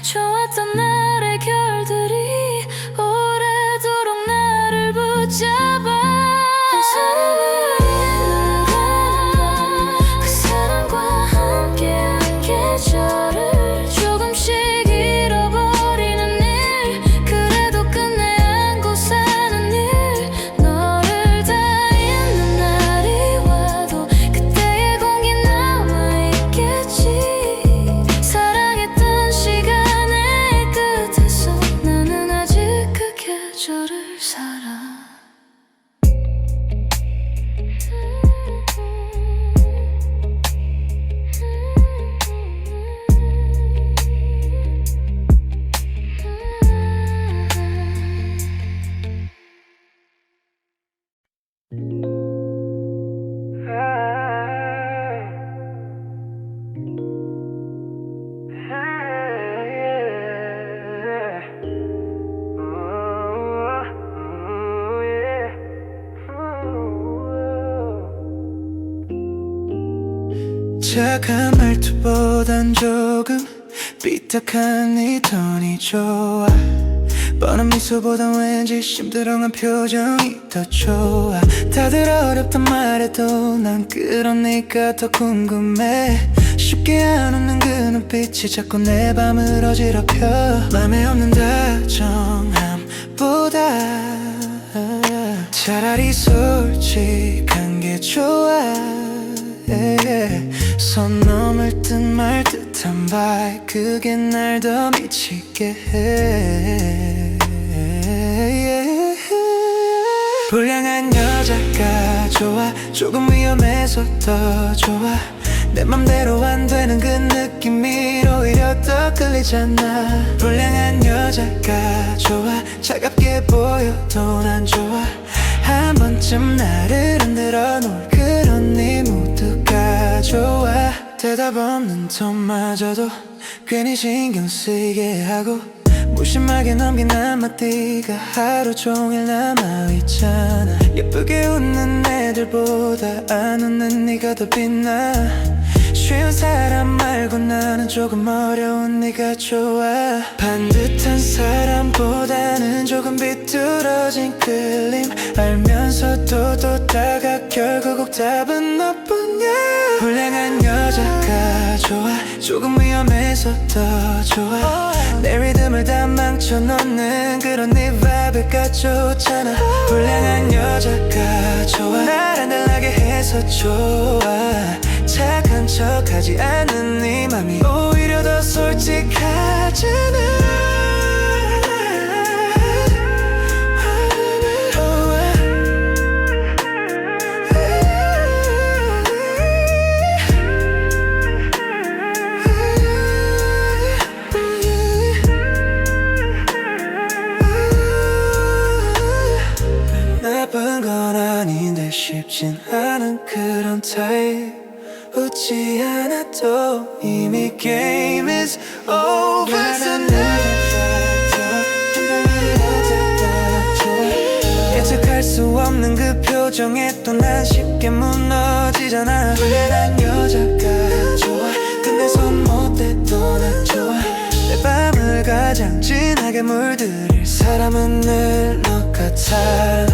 좋았던 날의 결들이 오래도록 나를 붙잡아 한 사람을 잊는다는 그 사람과 함께한 계절을 조금씩 잃어버리는 일 그래도 끝내 안고 사는 일 너를 다 잊는 날이 와도 그때의 공기 남아있겠지 사랑했던 시간의 끝에서 나는 아직 그 계절을 살아 착한 말투보단 조금 삐딱한 네 톤이 좋아 뻔한 미소보단 왠지 심드렁한 표정이 더 좋아 다들 어렵단 말해도 난 그런 네가 더 궁금해 쉽게 안 웃는 그 눈빛이 자꾸 내 밤을 어지럽혀 맘에 없는 다정함보다 차라리 솔직한 게 좋아 선 넘을 듯 말 듯한 말 그게 날 더 미치게 해 불량한 여자가 좋아 조금 위험해서 더 좋아 내 맘대로 안 되는 그 느낌이 오히려 더 끌리잖아 불량한 여자가 좋아 차갑게 보여도 난 좋아 한 번쯤 나를 흔들어 놓을 그런 네 모두가 좋아 대답 없는 톤마저도 괜히 신경 쓰이게 하고 무심하게 넘긴 한마디가 하루 종일 남아있잖아 예쁘게 웃는 애들보다 안 웃는 네가 더 빛나 쉬운 사람 말고 나는 조금 어려운 네가 좋아 반듯한 사람보다는 조금 비뚤어진 끌림 알면서도 또 다가 결국 답은 너뿐이야 불량한 여자가 좋아 조금 위험해서 더 좋아 내 리듬을 다 망쳐놓는 그런 네 바이브가 좋잖아 불량한 여자가 좋아 날 안달나게 해서 좋아 착한 척하지 않는 네 맘이 오히려 더 솔직하잖아 나쁜 건 아닌데 쉽진 않은 그런 타입 웃지 않아도 이미 game is over 예측할 수 없는 그 표정에 또 난 쉽게 무너지잖아 불안한 여자가 좋아 근데 손 못 대도 난 좋아 내 밤을 가장 진하게 물들일 사람은 늘 너 같아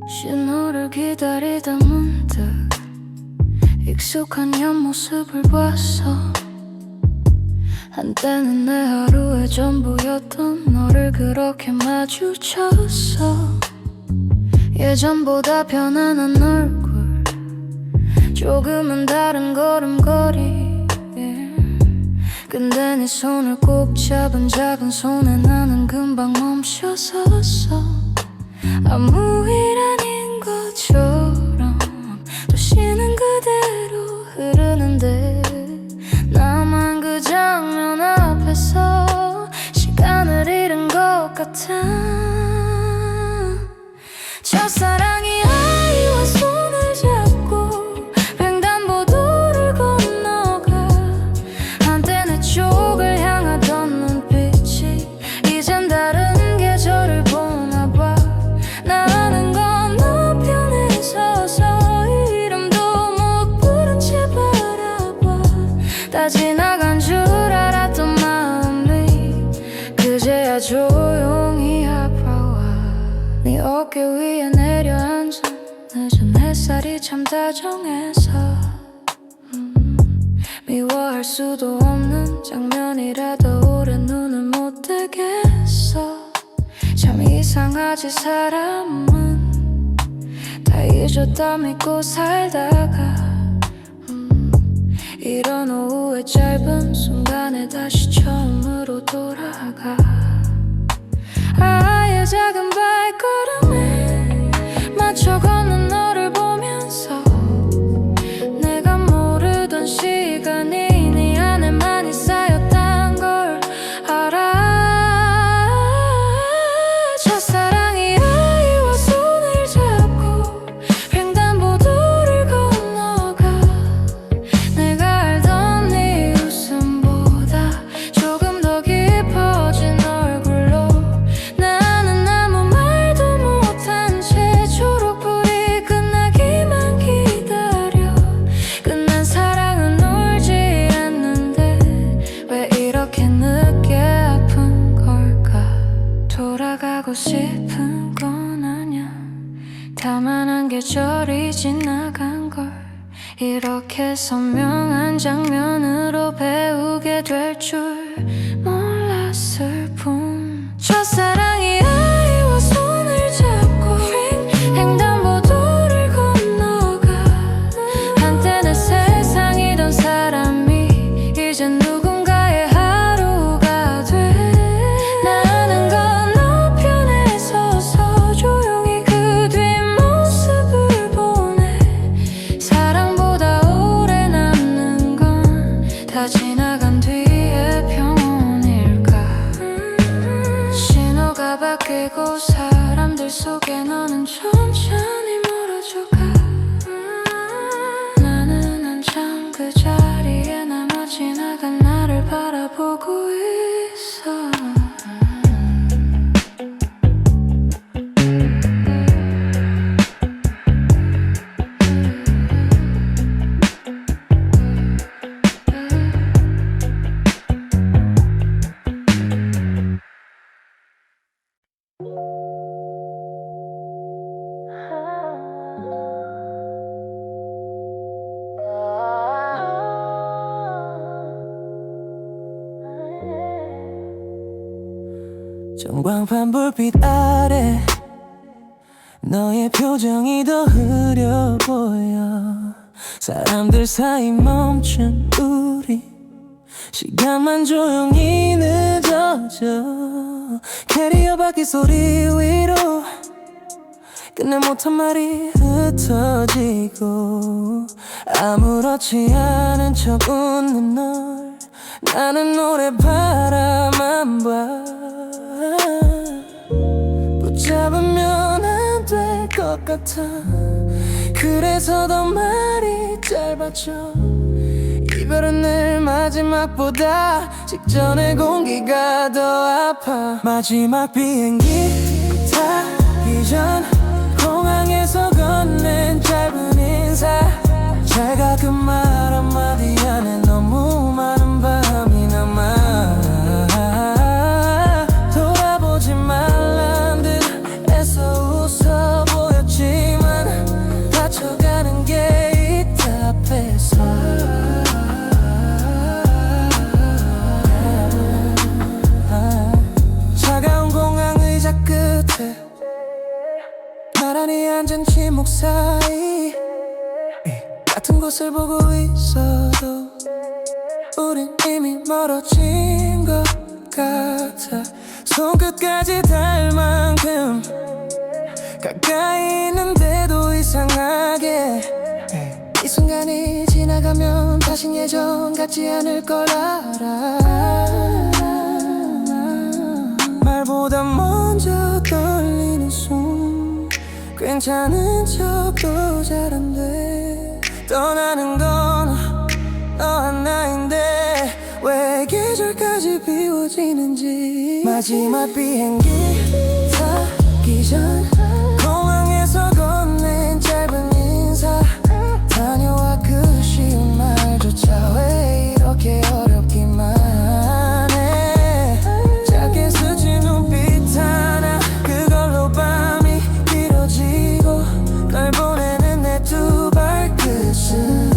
신호를 기다리다 문득 익숙한 옆모습을 봤어 한때는 내 하루의 전부였던 너를 그렇게 마주쳤어 예전보다 편안한 얼굴 조금은 다른 걸음걸이 근데 네 손을 꼭 잡은 작은 손에 나는 금방 멈춰섰어 아무 일 아닌 것처럼 또 쉬는 그대로 흐르는데 나만 그 장면 앞에서 시간을 잃은 것 같아 첫사랑이 아이와 손을 잡고 횡단보도를 건너가 한때 내 쪽을 향하던 눈빛이 이젠 다른 계절을 보나봐 나는 건너편에 서서 이름도 못 부른 채 바라봐 다 지나간 줄 알았던 마음이 그제야 조용히 아파와 네 어깨 위에 내려앉은 늦은 햇살이 참 다정해서 미워할 수도 없는 장면이라도 오래 눈을 못 뜨겠어 참 이상하지 사람은 다 잊었다 믿고 살다가 이런 오후의 짧은 순간에 다시 처음으로 돌아가 아예 작은 발걸음에 맞춰 걷는 너를 보면서 내가 모르던 시간이 네 안에 많이 쌓였단 걸 알아 첫사랑이 아이와 손을 잡고 횡단보도를 건너가 내가 알던 네 웃음보다 조금 더 깊어진 얼굴로 나는 아무 말도 못한 채 초록불이 끝나기만 기다려 끝난 사랑은 울지 않는데 왜 이렇게 늦게 아픈 걸까 돌아가고 싶은 건 아냐 다만 한 계절이 지나간 걸 이렇게 선명한 장면으로 배우게 될 줄 몰랐을 뿐 첫사랑이 아이와 손을 잡고 횡단보도를 건너가 한때 내 세상이던 사람이 이젠 누군가의 하루가 돼 나는 건너편에 서서 조용히 그 뒷모습을 보내 사랑보다 오래 남는 건 다 지나간 뒤의 평온일까 신호가 바뀌 바라보고 있어. 전광판 불빛 아래 너의 표정이 더 흐려 보여. 사람들 사이 멈춘 우리 시간만 조용히 늦어져. 캐리어 바퀴 소리 위로 끝내 못한 말이 흩어지고 아무렇지 않은 척 웃는 널 나는 노래 바라만 봐. 붙잡으면 안 될 것 같아. 그래서 더 말이 짧아져. 이별은 늘 마지막보다 직전의 공기가 더 아파. 마지막 비행기 타기 전 공항에서 건넨 짧은 인사. 잘 가 그 말 한마디 안에 너무 많은 밤이 남아. 돌아보지 말란 듯 애써 웃어 보였지만 다쳐가는 게 있다 앞에서. 차가운 공항 의자 끝에 나란히 앉은 침묵 사이 같은 곳을 보고 있어도 우린 이미 멀어진 것 같아. 손끝까지 닿을 만큼 가까이 있는데도 이상하게 이 순간이 지나가면 다신 예전 같지 않을 걸 알아. 말보다 먼저 떨리는 숨 괜찮은 척도 잘 안 돼. 떠나는 건 너 하나인데 왜 계절까지 비워지는지. 마지막 비행기 타기 전 공항에서 건넨 짧은 인사. 다녀와 그 쉬운 말조차 왜 이렇게 어렵기만 해. 짧게 스친 눈빛 하나 그걸로 밤이 길어지고 널 보내는 내 두 발끝은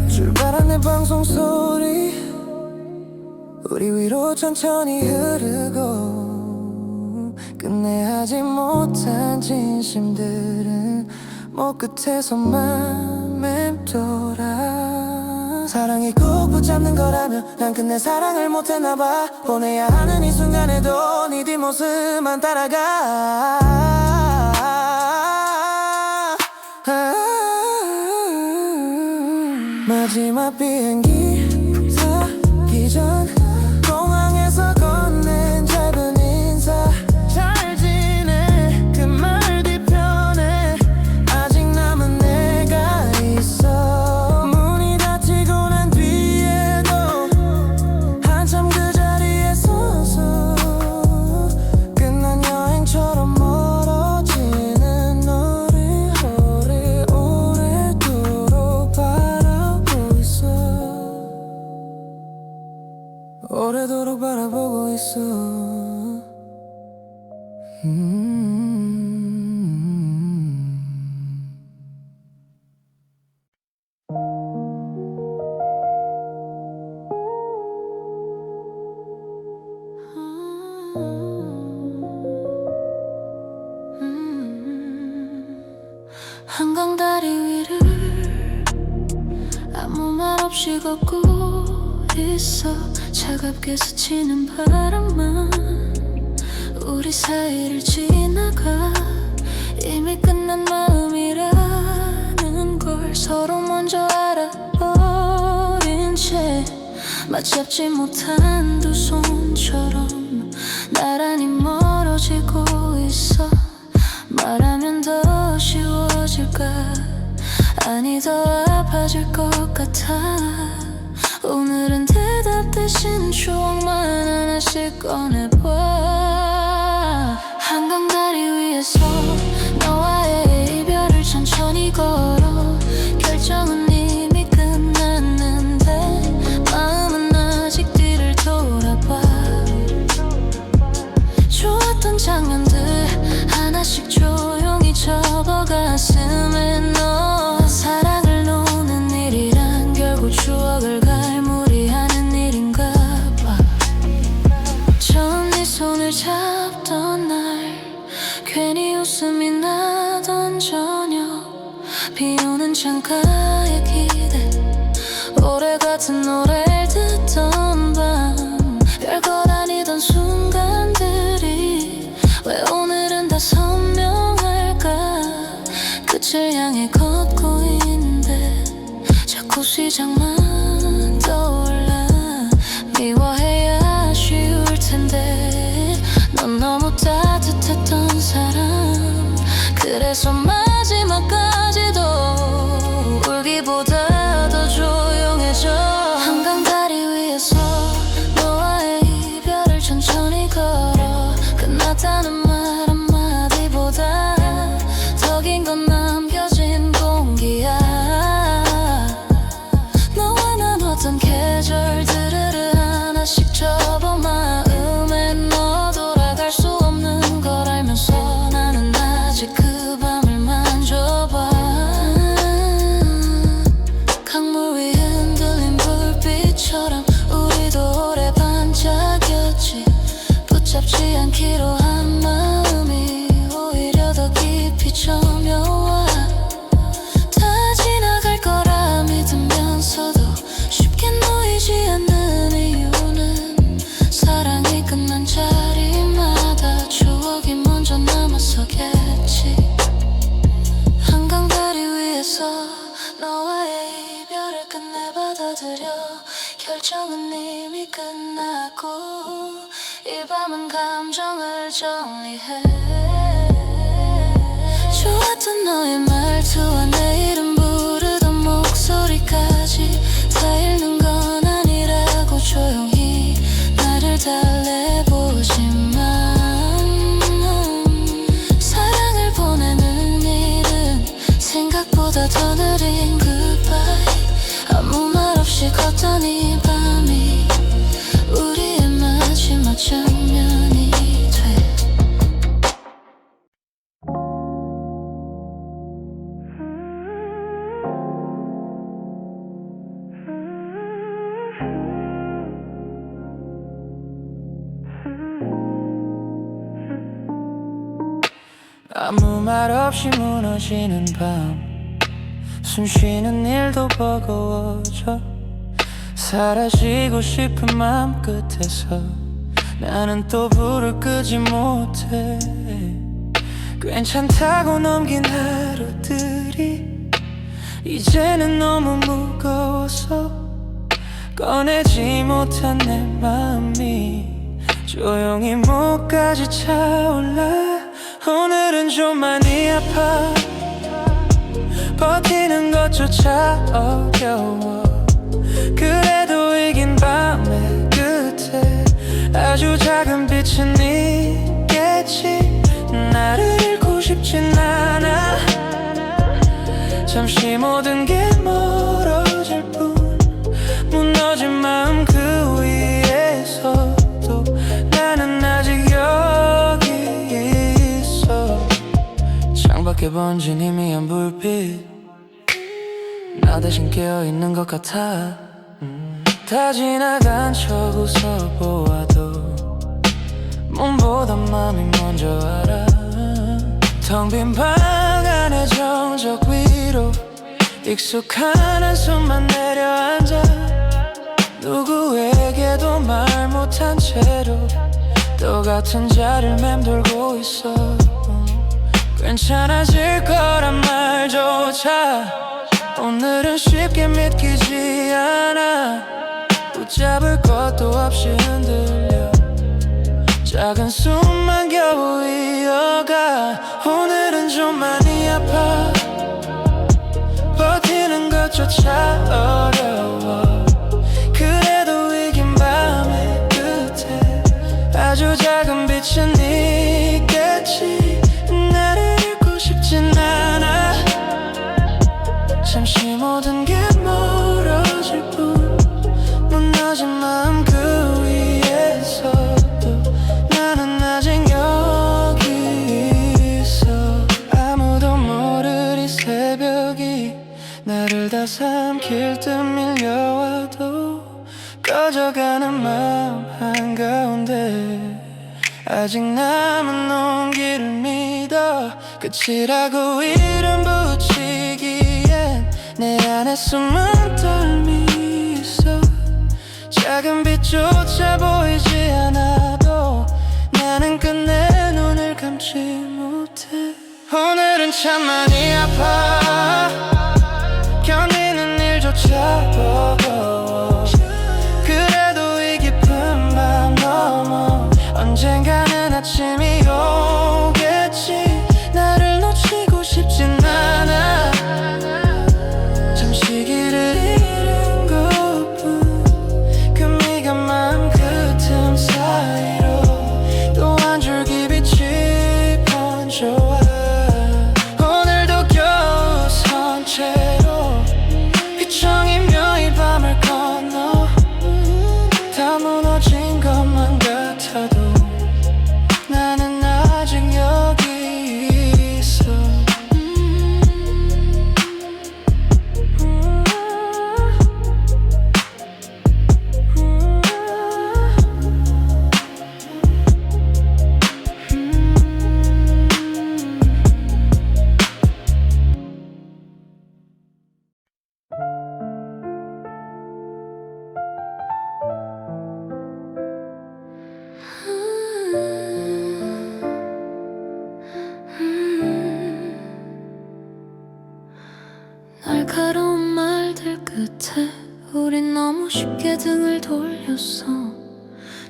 출발한 내 방송 소리 우리 위로 천천히 흐르고 끝내 하지 못한 진심들은 목 끝에서만 맴돌아. 사랑이 꼭 붙잡는 거라면 난 끝내 사랑을 못했나봐. 보내야 하는 이 순간에도 네 뒷모습만 따라가. 마지막 비행기 타기 전 공항에서 건넨 짧은 인사. 잘 지내 그 말 뒤편에 아직 남은 내가 있어. 문이 닫히고 난 뒤에도 한참 그 자리에 서서 끝난 여행처럼 멀어지는 너를 오래오래도록 바라보고 있어. 오래도록 바라보고 있어. 한강 다리 위를 아무 말 없이 걷고 있어. 차갑게 스치는 바람만 우리 사이를 지나가. 이미 끝난 마음이라는 걸 서로 먼저 알아버린 채 맞잡지 못한 두 손처럼 나란히 멀어지고 있어. 말하면 더 쉬워질까. 아니 더 아파질 것 같아. 오늘은 대답 대신 추억만 하나씩 꺼내봐. 한강다리 위에서 너와의 이별을 천천히 걸어. 결정은 이미 끝났는데 마음은 아직 뒤를 돌아봐. 좋았던 장면들 하나씩 조용히 접어 가슴에 넣어. 사랑을 놓는 일이란 결국 추억을 갈무리하는 일인가 봐. 처음 네 손을 잡던 날 괜히 웃음이 나던 저녁. 비오는 창가에 기대 오래 같은 노래를 듣던 밤. 별것 아니던 순간들이 왜 오늘은 다 선명할까. 끝을 향해 걷고 있는데 자꾸 시작만 떠올라. 미워해야 아쉬울 텐데 넌 너무 따뜻했던 사람. 그래서 마지막까지도 울기보다 더 조용해져. 한강다리 위에서 너와의 이별을 천천히 걸어. 끝났다는 말 한마디보다 더 긴 건 남겨진 공기야. 너와 나눴던 계절들을 하나씩 접어 마음에 넣어. 돌아갈 수 없는 걸 알면서 나는 아직 그 밤을 만져봐. 강물 위 흔들린 불빛처럼 우리도 오래 반짝였지. 붙잡지 않기로 한 마음이 오히려 더 깊이 점여와. 다 지나갈 거라 믿으면서도 쉽게 놓이지 않는 이유는 사랑이 끝난 자리마다 추억이 먼저 남아서겠지. 한강다리 위에서 너와의 이별을 끝내 받아들여. 결정은 이미 끝났고 이 밤은 감정을 정리해. 좋았던 너의 말투와 내 이름 부르던 목소리까지 다 잃는 건 아니라고 조용히 나를 달래보지만 사랑을 보내는 일은 생각보다 더 느린 goodbye. 아무 말 없이 걷던 이 밤이 우리의 마지막 장면이 돼. 아무 말 없이 무너지는 밤. 숨 쉬는 일도 버거워져. 사라지고 싶은 마음 끝에서 나는 또 불을 끄지 못해. 괜찮다고 넘긴 하루들이 이제는 너무 무거워서 꺼내지 못한 내 마음이 조용히 목까지 차올라. 오늘은 좀 많이 아파. 버티는 것조차 어려워. 그래도 이긴 밤의 끝에 아주 작은 빛은 있겠지. 나를 잃고 싶진 않아. 잠시 모든 게 멀어질 뿐. 무너진 마음 그 위에서도 나는 아직 여기 있어. 창밖에 번진 희미한 불빛 나 대신 깨어있는 것 같아. 다 지나간 척 웃어보아도 몸보다 맘이 먼저 알아. 텅 빈 방 안의 정적 위로 익숙한 한숨만 내려앉아. 누구에게도 말 못한 채로 똑같은 자리를 맴돌고 있어. 괜찮아질 거란 말조차 오늘은 쉽게 믿기지 않아. 붙잡을 것도 없이 흔들려 작은 숨만 겨우 이어가. 오늘은 좀 많이 아파. 참기조차 어려워. 그래도 이긴 밤의 끝에 아주 작은 빛은 있겠지. 나를 잃고 싶진 않아. 잠시 모든 게 멀어질 뿐. 무너진 마음 그 위에서도 나는 아직 여기 있어. 아무도 모를 이 새벽이 나를 다 삼킬 듯 밀려와도 꺼져가는 마음 한가운데 아직 남은 온기를 믿어. 끝이라고 이름 붙이기엔 내 안에 숨은 떨미 있어. 작은 빛조차 보이지 않아도 나는 끝내 눈을 감지 못해. 오늘은 참 많이 아파. 견디는 일조차 버거워. 그래도 이 깊은 밤 넘어 언젠가는 아침이 오겠지. 나를 놓치고 싶진 않아. 잠시 길을 잃은 것뿐. 그 미간 마음 그 틈 사이로 또 한 줄기 빛이 번져와. 오늘도 겨우 선 채로 휘청이며 이 밤을 건너. 다 무너진 것만 같아도 나는 아직 여기 있어. 날카로운 말들 끝에 우린 너무 쉽게 등을 돌렸어.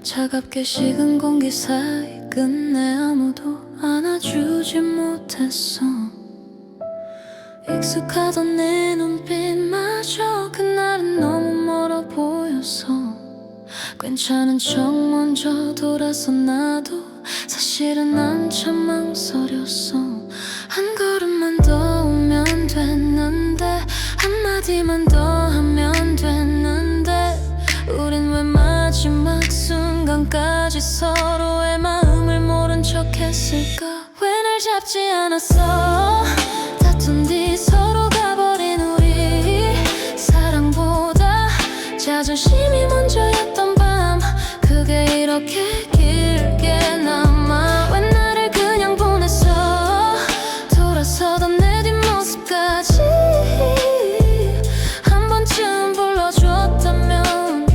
차갑게 식은 공기 사이 끝내 아무도 안아주지 못했어. 익숙하던 내 눈빛마저 그날은 너무 멀어 보였어. 괜찮은 척 먼저 돌아서 나도 사실은 한참 망설였어. 한 걸음만 더 오면 됐는데 한마디만 더 하면 됐는데 우린 왜 마지막 순간까지 서로의 마음을 모른 척 했을까. 왜 날 잡지 않았어. 다툰 뒤 서로 가버린 우리. 사랑보다 자존심이 먼저였던 밤 그게 이렇게 길게 남아. 왜 나를 그냥 보냈어. 돌아서던 내 뒷모습까지 한 번쯤 불러줬다면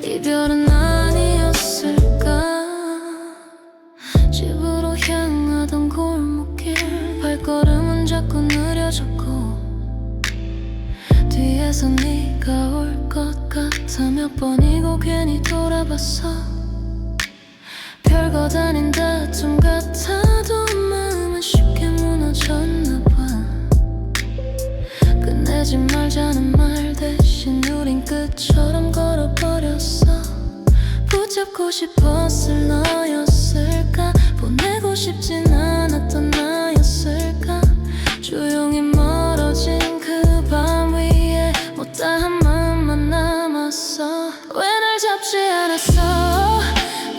이별은 아니었을까. 집으로 향하던 골목길 발걸음은 자꾸 느려졌고 뒤에서 네가 올 것 같아 몇 번이고 괜히 돌아봤어. 별것 아닌 다툼 같아도 마음은 쉽게 무너졌나봐. 끝내지 말자는 말 대신 우린 끝처럼 걸어버렸어. 붙잡고 싶었을 너였을까. 보내고 싶진 않았던 나였을까. 조용히 멀어진 그 밤 위에 못다한 마음만 남았어. 왜 날 잡지 않았어.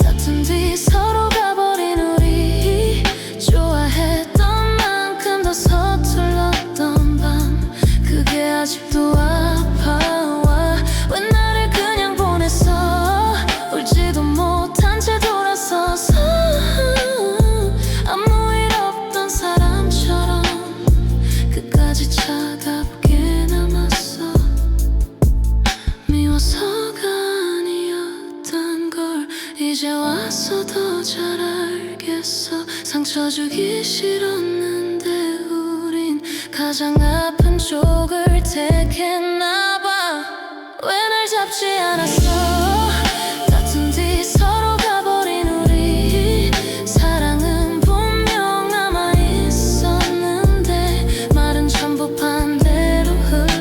다툰 뒤 서로 가버린 우리. 좋아했던 만큼 더 서툴렀던 밤 그게 아직도 아파와. 왜 나를 그냥 보냈어. 울지도 못한 채 돌아서서 아무 일 없던 사람처럼 끝까지 차갑게 남았어. 미워서가 아니었던 걸 이제 와서 더 잘 알겠어. 상처 주기 싫었는데 우린 가장 아픈 쪽을 택했나봐. 왜 날 잡지 않았어. 다툰 뒤 서로 가버린 우리. 사랑은 분명 남아있었는데 말은 전부 반대로 흘러.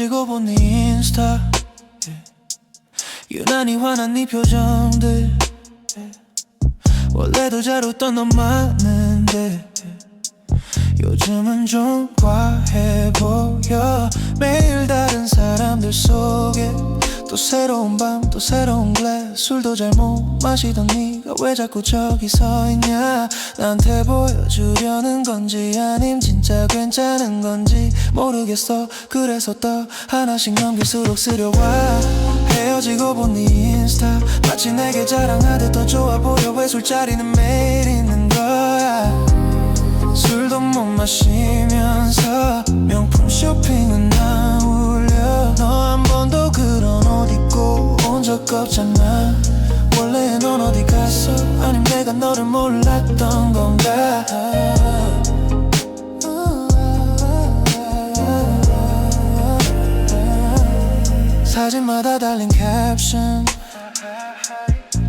헤어지고 본 네 인스타 유난히 화난 네 표정들 원래도 잘 웃던 넌 많은데 요즘은 좀 과해 보여. 매일 다른 사람들 속에 또 새로운 밤 또 새로운 글래스 술도 잘 못 마시던 네가 왜 자꾸 저기 서 있냐. 나한테 보여주려는 건지 아님 진짜 괜찮은 건지 모르겠어. 그래서 또 하나씩 넘길수록 쓰려와. 헤어지고 본 네 인스타 마치 내게 자랑하듯 더 좋아 보여. 왜 술자리는 매일 있는 거야. 술도 못 마시면서 명품 쇼핑은 안 울려. 너 한 번도 그런 옷 입고 온 적 없잖아. 원래 넌 어디 갔어? 아님 내가 너를 몰랐던 건가. 사진마다 달린 캡션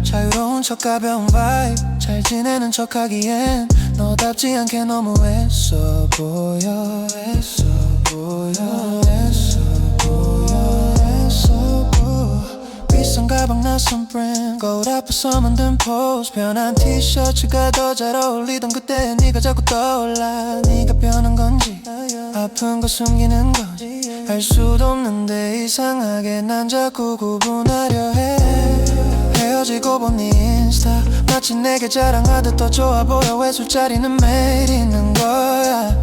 자유로운 척 가벼운 바이브 잘 지내는 척하기엔 너답지 않게 너무 애써 보여. 애써 보여. 애써 보여. 애써 보여. 비싼 가방 낯선 브랜드 거울 앞에서 만든 포즈 편한 티셔츠가 더 잘 어울리던 그때 네가 자꾸 떠올라. 네가 변한 건지 아픈 거 숨기는 건지 알 수도 없는데 이상하게 난 자꾸 구분하려 해. 헤어지고 본 네 인스타 마치 내게 자랑하듯 더 좋아 보여. 왜 술자리는 매일 있는 거야.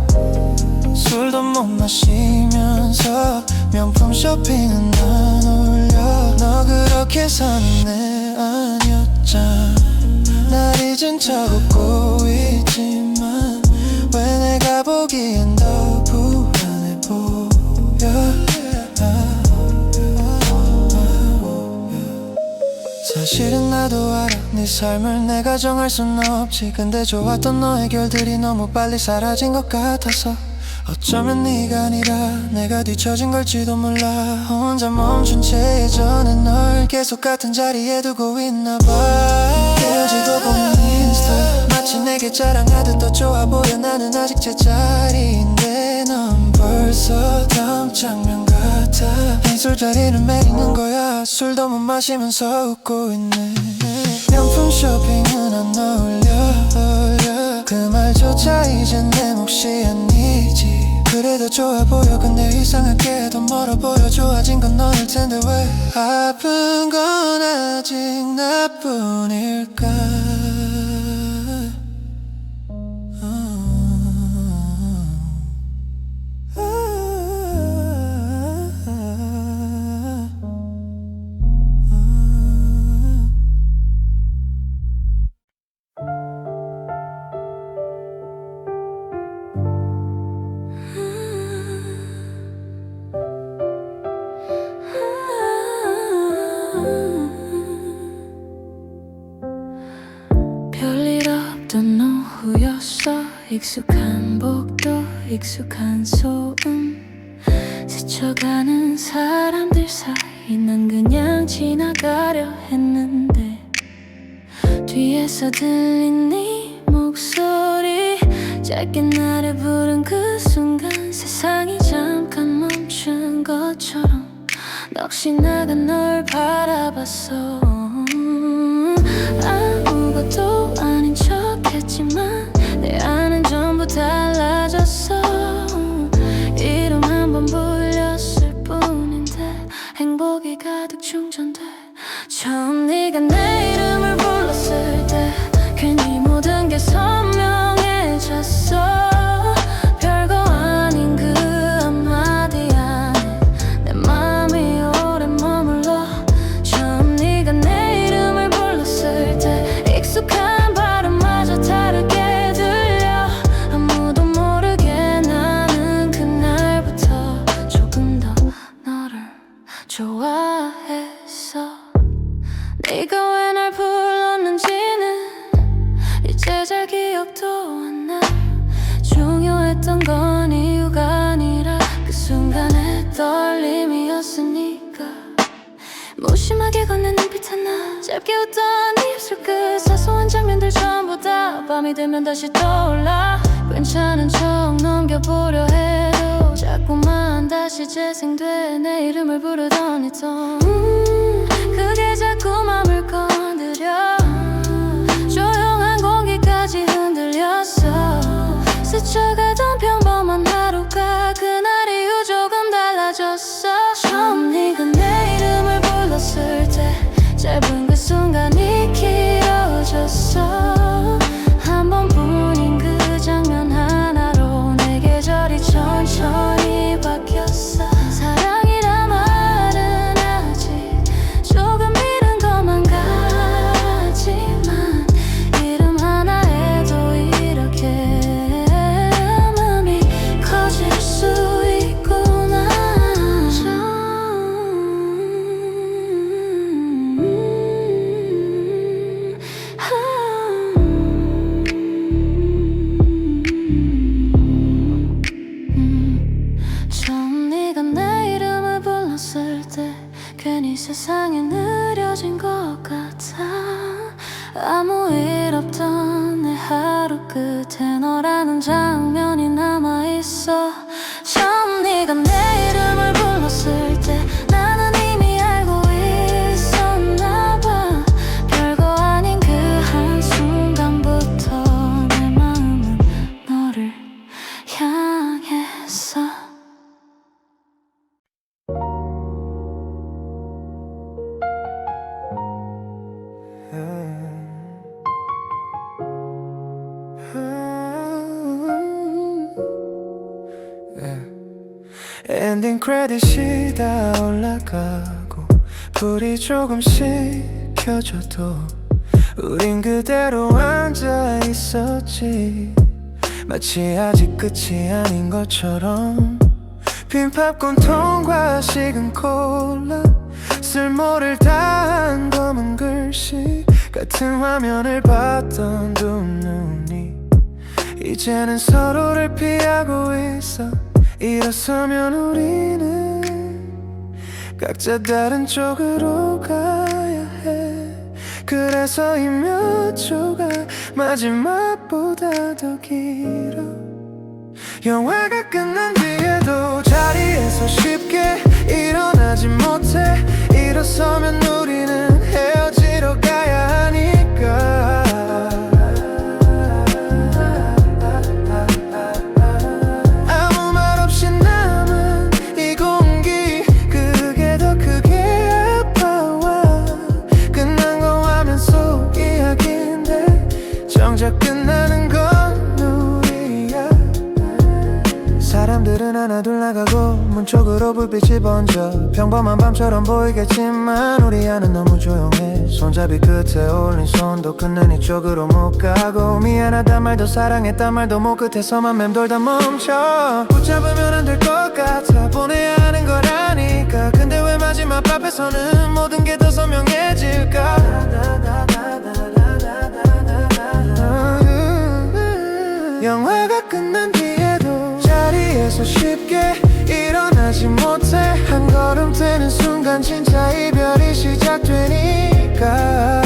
술도 못 마시면서 명품 쇼핑은 안 올려. 너 그렇게 사는 애 아니었잖아. 날 잊은 척 웃고 있지만 왜 내가 보기엔 더 불안해 보여. 사실은 나도 알아 네 삶을 내가 정할 순 없지. 근데 좋았던 너의 결들이 너무 빨리 사라진 것 같아서 어쩌면 네가 아니라 내가 뒤처진 걸지도 몰라. 혼자 멈춘 채 예전에 널 계속 같은 자리에 두고 있나 봐. 헤어지고 보는 인스타 마치 내게 자랑하듯 더 좋아 보여. 나는 아직 제자리인데 넌 벌써 다음 장면 같아. 이 술자리는 매일 있는 거야. 술도 못 마시면서 웃고 있네. 명품 쇼핑은 안 어울려. 그 말조차 이젠 내 몫이 아니지. 그래도 좋아 보여. 근데 이상하게 더 멀어 보여. 좋아진 건 너일 텐데 왜 아픈 건 아직 나뿐일까. 별일 없던 오후였어. 익숙한 복도 익숙한 소음 스쳐가는 사람들 사이 난 그냥 지나가려 했는데 뒤에서 들린 네 목소리 짧게 나를 부른 그 순간 세상이 잠깐 멈춘 것처럼 넋이 나간 널 바라봤어. 아무것도 아닌 척했지만 내 안은 전부 달라졌어. 이름 한 번 불렸을 뿐인데 행복이 가득 충전돼. 처음 네가 내 이름을 불렀을 때 괜히 모든 게 선명해졌어. 별거 아닌 그 한마디 안에 내 맘이 오래 머물러. 처음 네가 내 이름을 불렀을 때 익숙한 발음마저 다르게 들려. 아무도 모르게 나는 그날부터 조금 더 너를 좋아했어. 네가 왜 날 불렀는지는 이제 잘 기억도 안 나. 중요했던 건 이유가 아니라 그 순간의 떨림이었으니까. 무심하게 건넨 눈빛 하나 짧게 웃던 네 입술 끝 사소한 장면들 전부 다 밤이 되면 다시 떠올라. 괜찮은 척 넘겨보려 해도 자꾸만 다시 재생돼 내 이름을 부르더니 또 그게 자꾸 맘을 건드려 조용한 공기까지 흔들렸어 스쳐가던 평범한 하루가 그날 이후 조금 달라졌어 처음 네가 내 이름을 불렀을 때 짧은 그 순간이 길어졌어 한 번뿐인 그 장면 하나로 내 계절이 천천히 바뀌었어 사랑이란 말은 아직 조금 이른 것만 같지만 이름 하나에도 이렇게 마음이 커질 수 있구나 처음 네가 내 이름을 불렀을 때 괜히 세상이 느려진 것 같아 아무 일 없던 내 하루 끝에 너라는 장면이 남아있어 처음 네가 내 이름을 불렀을 때 나는 이미 알고 있었나 봐 별거 아닌 그 한순간부터 내 마음은 너를 향했어 엔딩 크레딧이 다 올라가고 불이 조금씩 켜져도 우린 그대로 앉아 있었지 마치 아직 끝이 아닌 것처럼 빈 팝콘 통과 식은 콜라 쓸모를 다한 검은 글씨 같은 화면을 봤던 두 눈이 이제는 서로를 피하고 있어 일어서면 우리는 각자 다른 쪽으로 가야 해 그래서 이 몇 초가 마지막보다 더 길어 영화가 끝난 뒤에도 자리에서 쉽게 일어나지 못해 일어서면 우리는 헤어지러 가야 하니까 아무 말 없이 남은 이 공기 그게 더 크게 아파와 끝난 거 하면 속 이야기인데 정작 끝나는 건 우리야 사람들은 하나 둘 나가고 문 쪽으로 불빛이 번져 평범한 밤처럼 보이겠지만 우리 안은 너무 조용해 손잡이 끝에 올린 손도 끝는 이쪽으로 못 가고 미안하단 말도 사랑했단 말도 목 끝에서만 맴돌다 멈춰 붙잡으면 안 될 것 같아 보내야 하는 거라니까 근데 왜 마지막 앞에서는 모든 게 더 선명해질까 영화가 끝난 뒤에도 자리에서 쉽게 일어나지 못해 한 걸음 떼는 순간 진짜 이별이 시작되니까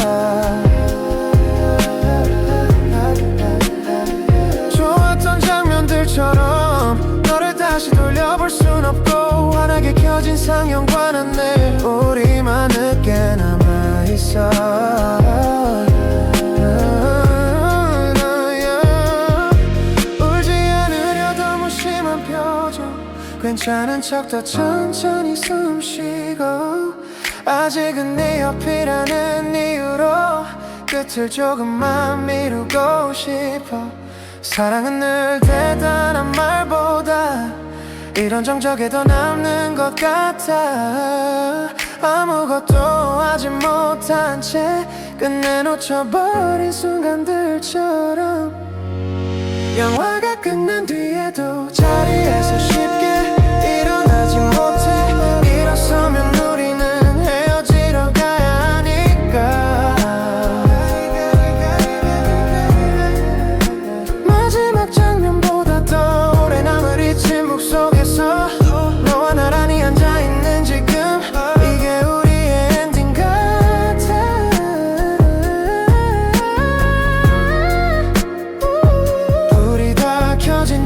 좋았던 장면들처럼 너를 다시 돌려볼 순 없고 환하게 켜진 상영관 안에 우리만 늦게 남아있어 괜찮은 척 더 천천히 숨 쉬고 아직은 네 옆이라는 이유로 끝을 조금만 미루고 싶어 사랑은 늘 대단한 말보다 이런 정적에 더 남는 것 같아 아무것도 하지 못한 채 끝내 놓쳐버린 순간들처럼 영화가 끝난 뒤에도 자리에서 쉽게 일어나지 못해 일어서면 우리는 헤어지러 가야 하니까 마지막 장면보다 더 오래 남을 이 침묵 속에서 너와 나란히 앉아있는 지금 이게 우리의 엔딩 같아 불이 다 켜진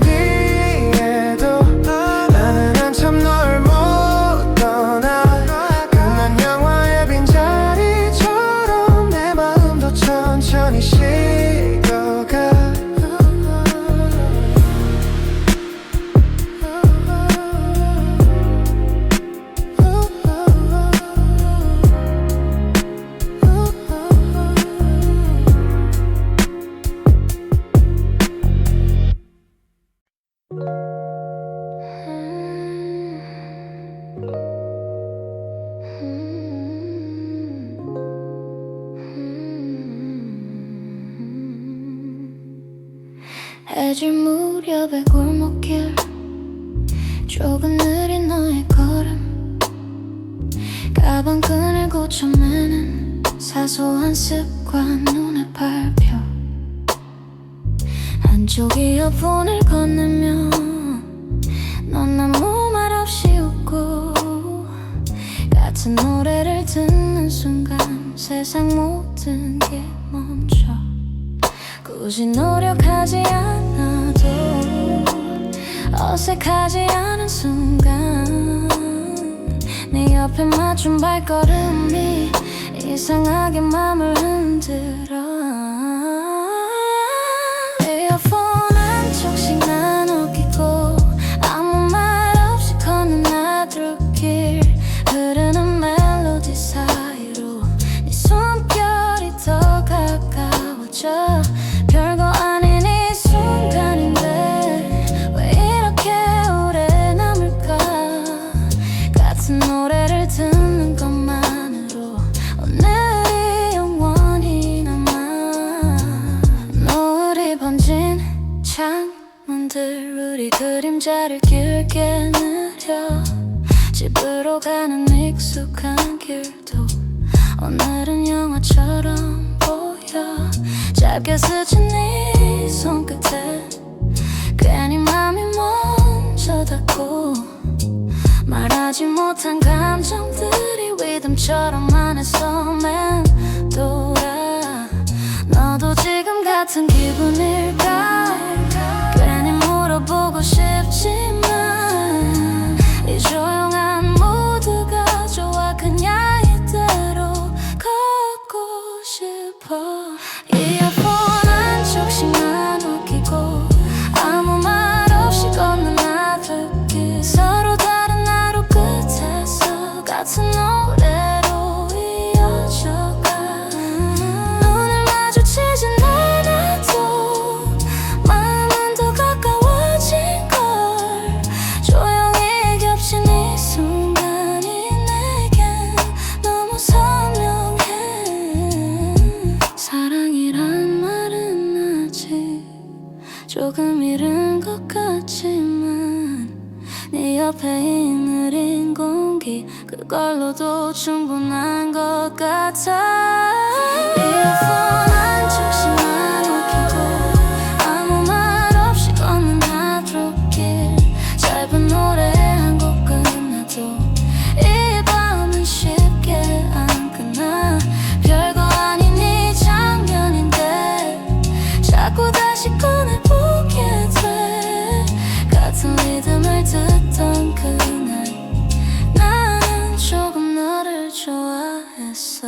해질 무렵의 골목길 조금 느린 너의 걸음 가방끈을 고쳐매는 사소한 습관 눈에 밟혀 한쪽 이어폰을 건네며 넌 아무 말 없이 웃고 같은 노래를 듣는 순간 세상 모든 게 멈춰 굳이 노력하지 않아도 어색하지 않은 순간 네 옆에 맞춘 발걸음이 이상하게 맘을 흔들어 이어폰 한쪽씩 나눠 끼고 아무 말 없이 걷는 나들길 흐르는 멜로디 사이로 네 숨결이 더 가까워져 별거 아닌 이 순간인데 왜 이렇게 오래 남을까 같은 노래를 듣는 것만으로 오늘이 영원히 남아 노을이 번진 창문들 우리 그림자를 길게 느려 집으로 가는 익숙한 길도 오늘은 영화처럼 보여 짧게 스친 네 손끝에 괜히 맘이 먼저 닿고 말하지 못한 감정들이 리듬처럼 안에서 맴돌아 너도 지금 같은 기분일까 괜히 물어보고 싶지만 이 조용한 모두가 좋아 그냥 이대로 걷고 싶어 이어폰 한쪽씩 나눠 끼고 아무 말 없이 걷는 나들길 서로 다른 하루 끝에서 같은 노래로 이어져가 눈을 마주치진 않아도 마음은 더 가까워진걸 조용히 겹친 이 순간이 내겐 너무 선명해 사랑이란 말은 아직 조금 이른 것 같지만 네 옆에 이 느린 공기 그걸로도 충분한 것 같아 이어폰 한쪽씩 나눠 끼고 아무 말 없이 걷는 하루길 짧은 노래 한 곡 끝나도 이 밤은 쉽게 안 끝나 별거 아닌 이 장면인데 자꾸 다시 꺼내보게 돼 같은 리듬을 듣던 그날 나는 조금 너를 좋아했어